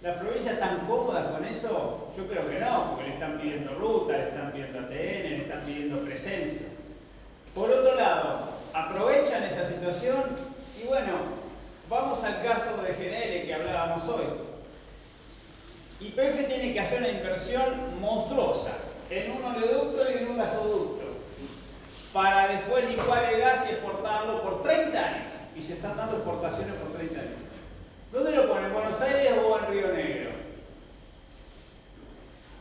¿Las provincias están cómodas con eso? Yo creo que no, porque le están pidiendo ruta, le están pidiendo ATN, le están pidiendo presencia. Por otro lado, aprovechan esa situación y bueno, vamos al caso de GNL que hablábamos hoy. YPF tiene que hacer una inversión monstruosa en un oleoducto y en un gasoducto para después licuar el gas y exportarlo por 30 años. Y se están dando exportaciones por 30 años. ¿Dónde lo ponen? ¿En Buenos Aires o en Río Negro?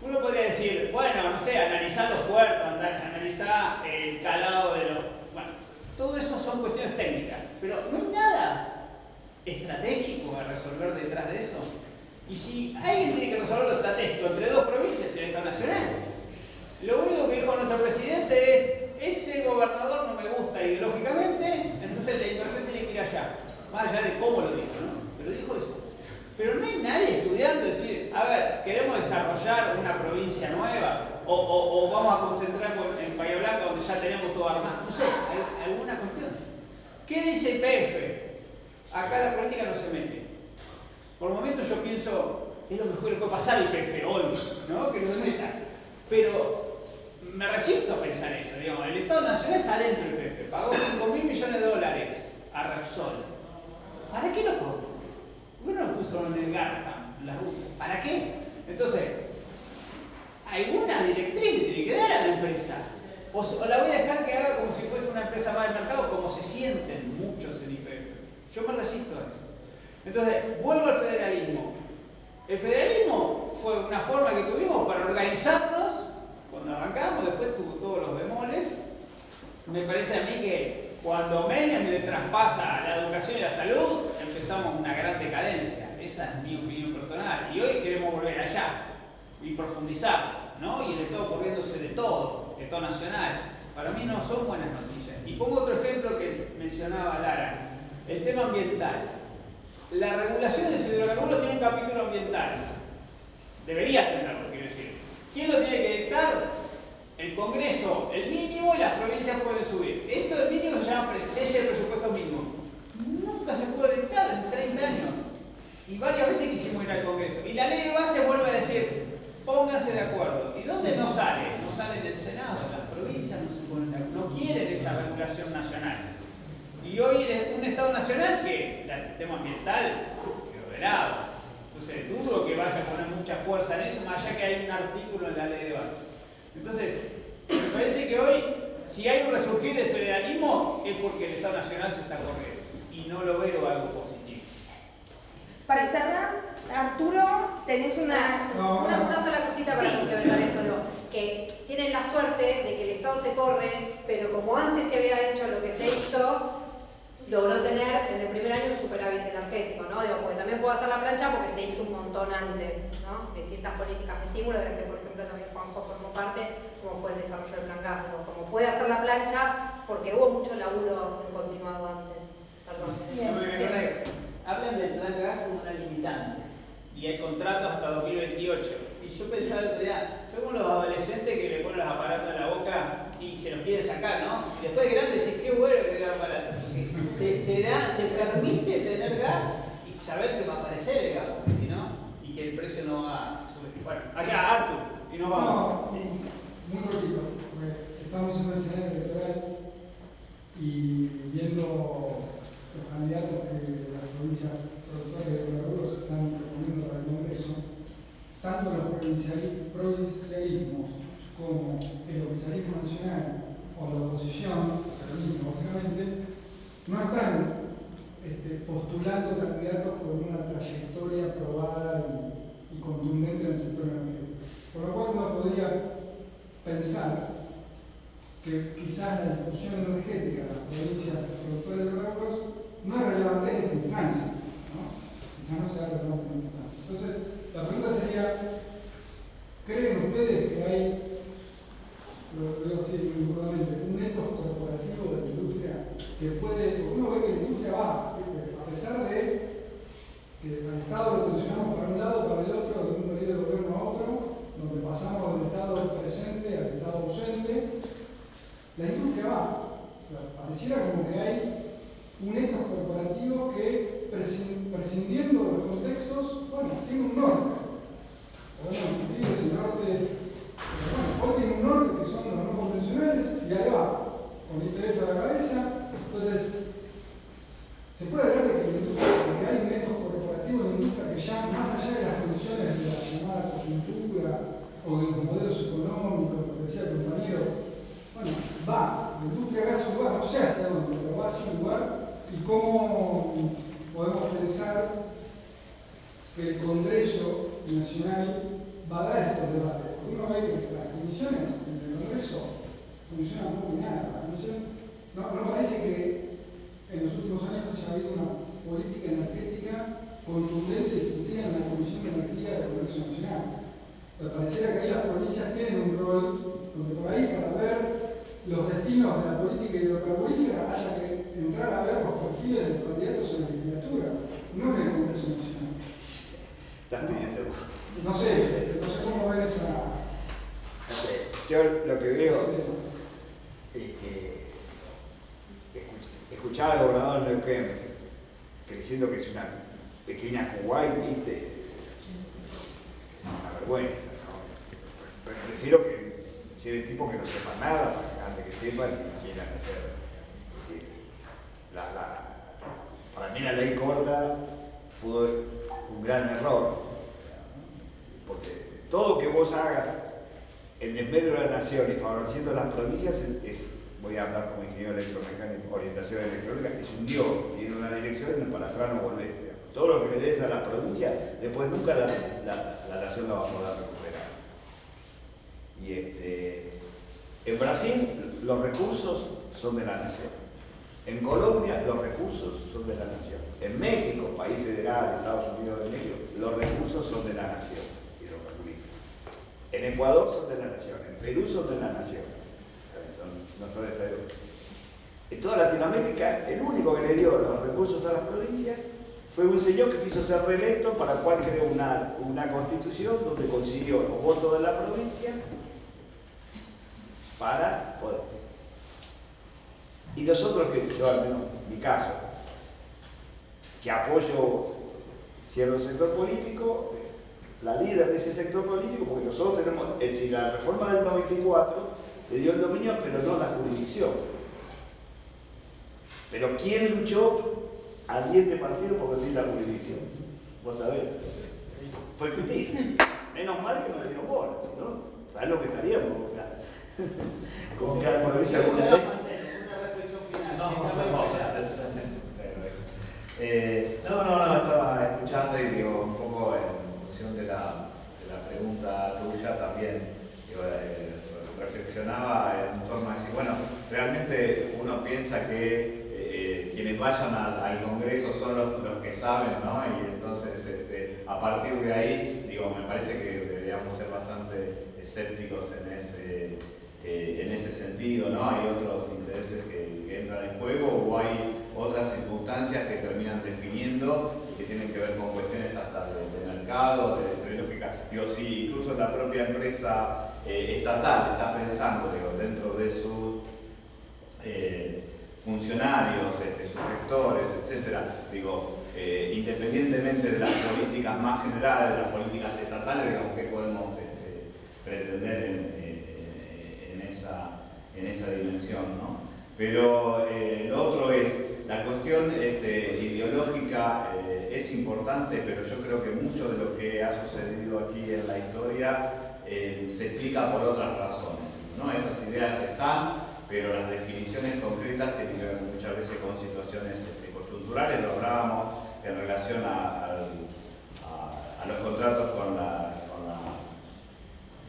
Uno podría decir, bueno, no sé, analizar los puertos, analizar el calado de los... Bueno, todo eso son cuestiones técnicas, pero no hay nada estratégico a resolver detrás de eso. Y si alguien tiene que resolver lo estratégico entre dos provincias y el Estado Nacional, lo único que dijo nuestro presidente es, ese gobernador no me gusta ideológicamente, entonces la inversión tiene que ir allá. Más allá de cómo lo dijo, ¿no? Pero dijo eso. Pero no hay nadie estudiando decir, a ver, queremos desarrollar una provincia nueva o vamos a concentrarnos en Bahía Blanca donde ya tenemos todo armado. No sé, ¿hay alguna cuestión? ¿Qué dice YPF? Acá la política no se mete. Por el momento yo pienso, es lo mejor que puede pasar el YPF hoy, ¿no? Que no se meta. Pero me resisto a pensar eso, digamos. El Estado Nacional está dentro del YPF, pagó $5.000 millones a Repsol. ¿Para qué lo pagó? ¿Por qué no lo puso en el Garham, en las rutas? ¿Para qué? Entonces, alguna directriz le tiene que dar a la empresa. O la voy a dejar que haga como si fuese una empresa más del mercado, como se sienten muchos en YPF. Yo me resisto a eso. Entonces, vuelvo al federalismo. El federalismo fue una forma que tuvimos para organizarnos cuando arrancamos, después tuvo todos los bemoles. Me parece a mí que cuando Menem le traspasa la educación y la salud, empezamos una gran decadencia. Esa es mi opinión personal. Y hoy queremos volver allá y profundizar, ¿no? Y el Estado corriéndose de todo, el Estado Nacional. Para mí no son buenas noticias. Y pongo otro ejemplo que mencionaba Lara, el tema ambiental. La regulación de los hidrocarburos tiene un capítulo ambiental. Debería tenerlo, quiero decir. ¿Quién lo tiene que dictar? El Congreso, el mínimo, y las provincias pueden subir. Esto del mínimo se llama ley de presupuesto mínimo. Nunca se pudo dictar en 30 años. Y varias veces quisimos ir al Congreso. Y la ley de base vuelve a decir, pónganse de acuerdo. ¿Y dónde no sale? No sale en el Senado, las provincias no se ponen de acuerdo. No quieren esa regulación nacional. Y hoy es un Estado Nacional que el tema ambiental quedó de lado. Entonces, dudo que vaya a poner mucha fuerza en eso, más allá que hay un artículo en la ley de base. Entonces, me parece que hoy, si hay un resurgir del federalismo, es porque el Estado Nacional se está corriendo. Y no lo veo algo positivo. Para cerrar, Arturo, tenés una sola cosita para Sí. complementar esto, digo, que tienen la suerte de que el Estado se corre, pero como antes se había hecho lo que se hizo, logró tener en el primer año un superávit energético, ¿no? Digo, porque también puedo hacer la plancha porque se hizo un montón antes, ¿no? Distintas políticas de estímulo, de las que por ejemplo también Juanjo formó parte, como fue el desarrollo del plan gas, ¿no? Como puede hacer la plancha porque hubo mucho laburo continuado antes. Perdón. Hablan del plan gas como una limitante y hay contratos hasta 2028. Y yo pensaba el otro día, son como los adolescentes que le ponen los aparatos en la boca y se los quieren sacar, ¿no? Y después de grande decís, qué bueno que tenga aparatos. Te permite tener gas y saber que va a aparecer el gas, porque si no, y que el precio no va a subir. Bueno, allá, Artur, y nos vamos. No, muy cortito, porque estamos en un escenario electoral y viendo los candidatos que las provincias productoras de hidrocarburos están proponiendo para el Congreso, tanto los provincialismos como el oficialismo nacional o la oposición, el mismo básicamente, no están postulando candidatos con una trayectoria probada y contundente en el sector energético. Por lo cual uno podría pensar que quizás la discusión energética de las provincias productoras de hidrocarburos no es relevante en esta instancia, ¿no? Quizás no que hay un ethos corporativo en la industria que ya, más allá de las condiciones de la llamada coyuntura o de los modelos económicos, lo que decía el compañero, bueno, va, la industria va a su lugar, no sé hacia dónde, pero va a su lugar, y cómo podemos pensar que el Congreso Nacional va a dar estos debates. Porque uno ve que las comisiones en el Congreso funcionan poco y nada. La comisión, no parece que en los últimos años haya habido una política energética contundente discutida en la Comisión de Energía del Congreso Nacional. Me pareciera que ahí las provincias tienen un rol donde por ahí, para ver los destinos de la política hidrocarburífera, haya que entrar a ver los perfiles de los candidatos en la legislatura, no en el Congreso Nacional. También. No sé cómo ven esa... No sé, yo lo que veo, escuchaba al gobernador de Neuquén, creciendo que es una pequeña Kuwait, ¿viste? Es una vergüenza, ¿no? Prefiero que lleve tipo que no sepa nada, antes que sepan y quieran hacer. Es decir, para mí la ley corta fue un gran error, porque todo que vos hagas en desmedro de la nación y favoreciendo las provincias voy a hablar como ingeniero electromecánico, orientación electrónica, es un dios, tiene una dirección y para atrás no volvés. Todo lo que le des a la provincia, después nunca la nación la va a poder recuperar. Y en Brasil los recursos son de la nación. En Colombia los recursos son de la nación. En México, país federal, Estados Unidos de México, los recursos son de la nación. En Ecuador son de la nación, en Perú son de la nación. Son nuestros estados. En toda Latinoamérica, el único que le dio los recursos a las provincias fue un señor que quiso ser reelecto, para el cual creó una constitución donde consiguió los votos de la provincia para poder. Y nosotros, que yo al menos, en mi caso, que apoyo cierto sector político, la líder de ese sector político, porque nosotros tenemos, es decir, la reforma del 94 le dio el dominio, pero no la jurisdicción. Pero ¿quién luchó a diente partido por conseguir la jurisdicción? Vos sabés. Fue Cristina. Menos mal que no le dieron bolas, ¿no? ¿Sabés lo que estaríamos? Como cada provincia alguna vez. Una reflexión final. No, estaba escuchando y digo, un poco en función de la pregunta tuya también, digo, reflexionaba en torno a decir, bueno, realmente uno piensa que quienes vayan al Congreso son los que saben, ¿no? Y entonces a partir de ahí, digo, me parece que deberíamos ser bastante escépticos en ese sentido, ¿no? Hay otros intereses que entran en juego o hay otras circunstancias que terminan definiendo y que tienen que ver con cuestiones hasta de mercado, de lógica. Digo, si incluso la propia empresa estatal está pensando, digo, dentro de sus funcionarios, sus gestores, etcétera, digo, independientemente de las políticas más generales, de las políticas estatales, digamos, que podemos pretender en esa dimensión, ¿no? Pero lo otro es, la cuestión ideológica es importante, pero yo creo que mucho de lo que ha sucedido aquí en la historia se explica por otras razones, ¿no? Esas ideas están, pero las definiciones concretas tienen que ver muchas veces con situaciones coyunturales. Lo hablábamos en relación a los contratos con la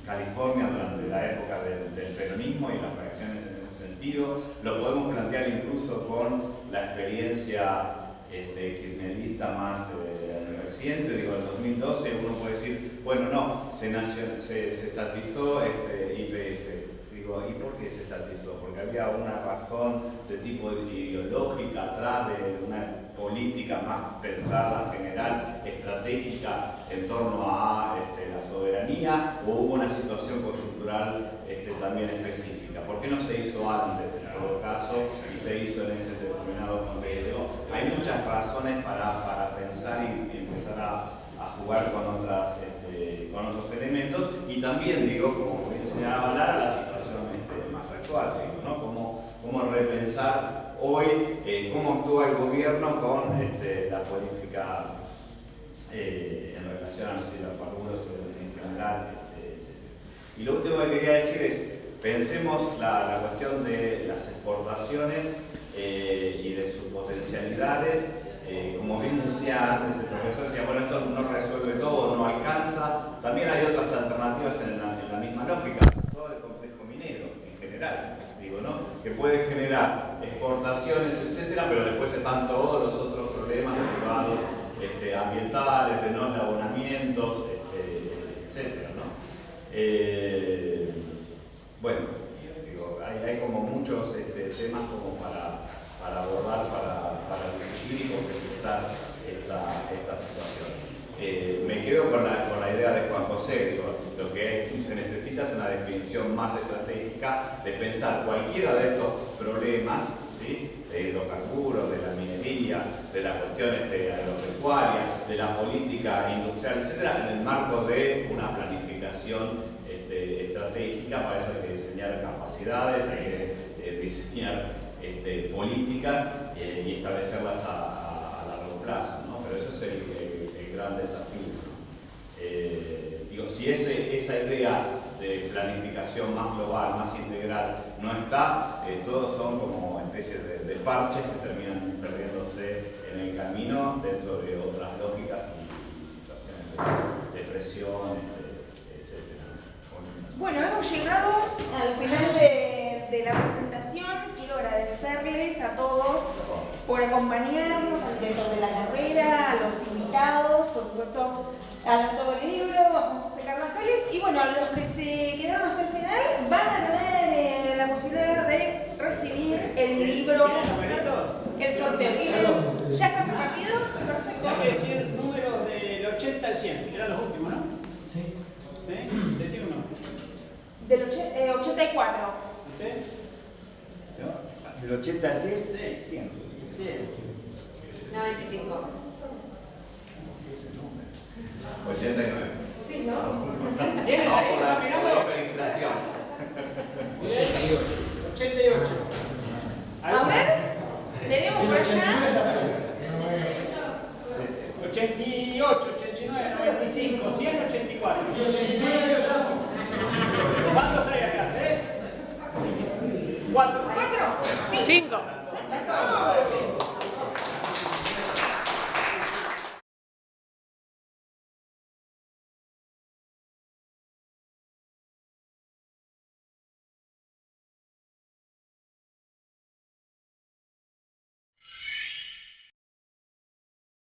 California durante la época del peronismo y las reacciones en ese sentido. Lo podemos plantear incluso con la experiencia kirchnerista más reciente, digo, en 2012 uno puede decir, bueno, no, se estatizó YPF. Digo, ¿y por qué se estatizó? Porque había una razón de tipo ideológica atrás de una política más pensada, general, estratégica en torno a la soberanía, o hubo una situación coyuntural también específica. ¿Por qué no se hizo antes en todo caso y se hizo en ese determinado contexto? Hay muchas razones para pensar y empezar a jugar con otros elementos, y también, digo, como bien señalaba Lara, la situación más actual, digo, ¿no? Cómo repensar hoy cómo actúa el gobierno con la política en relación a los hidrocarburos en general, etc. Y lo último que quería decir es, pensemos la cuestión de las exportaciones y de sus potencialidades. Como bien decía antes el profesor, decía, bueno, esto no resuelve todo, no alcanza. También hay otras alternativas en la misma lógica, todo el complejo minero en general, digo, ¿no? Que puede generar exportaciones, etcétera, pero después están todos los otros problemas derivados ambientales, de no abonamientos, etcétera, ¿no? Bueno, digo, hay como muchos temas como para abordar, para discutir y complejizar esta situación. Me quedo con la idea de Juan José, digo, lo que se necesita es una definición más estratégica de pensar cualquiera de estos problemas, ¿sí? De hidrocarburos, de la minería, de la cuestión agropecuaria, de la política industrial, etcétera, en el marco de una planificación estratégica. Para eso hay que diseñar capacidades, hay que diseñar políticas y establecerlas a largo plazo, ¿no? Pero eso es el gran desafío, ¿no? Digo, si esa idea de planificación más global, más integral no está, todos son como especies de parches que terminan perdiéndose en el camino dentro de otras lógicas y situaciones de presión, etc. Bueno, hemos llegado al final de la presentación. Quiero agradecerles a todos por acompañarnos, al director de la carrera, a los invitados, por supuesto al autor del libro, a Juan José Carvajales, y bueno, a los que se quedaron hasta el final van a tener la posibilidad de recibir el libro, vamos a hacer el sorteo. ¿Ya están repartidos? Perfecto. Hay que decir números del 80 al 100, que eran los últimos, ¿no? Sí. ¿Sí? Decí uno. Del 84. ¿Usted? ¿Del 80 al 100? Sí. 100. 95. 89. Sí, ¿no? ¿Tiene No, ahí? por ¿Está la mirando? hiperinflación. 88. 88. A ver, tenemos por allá 88, 89, 95, 100, 84. ¿Cuántos hay acá? ¿3? ¿4? 4, 5. 5.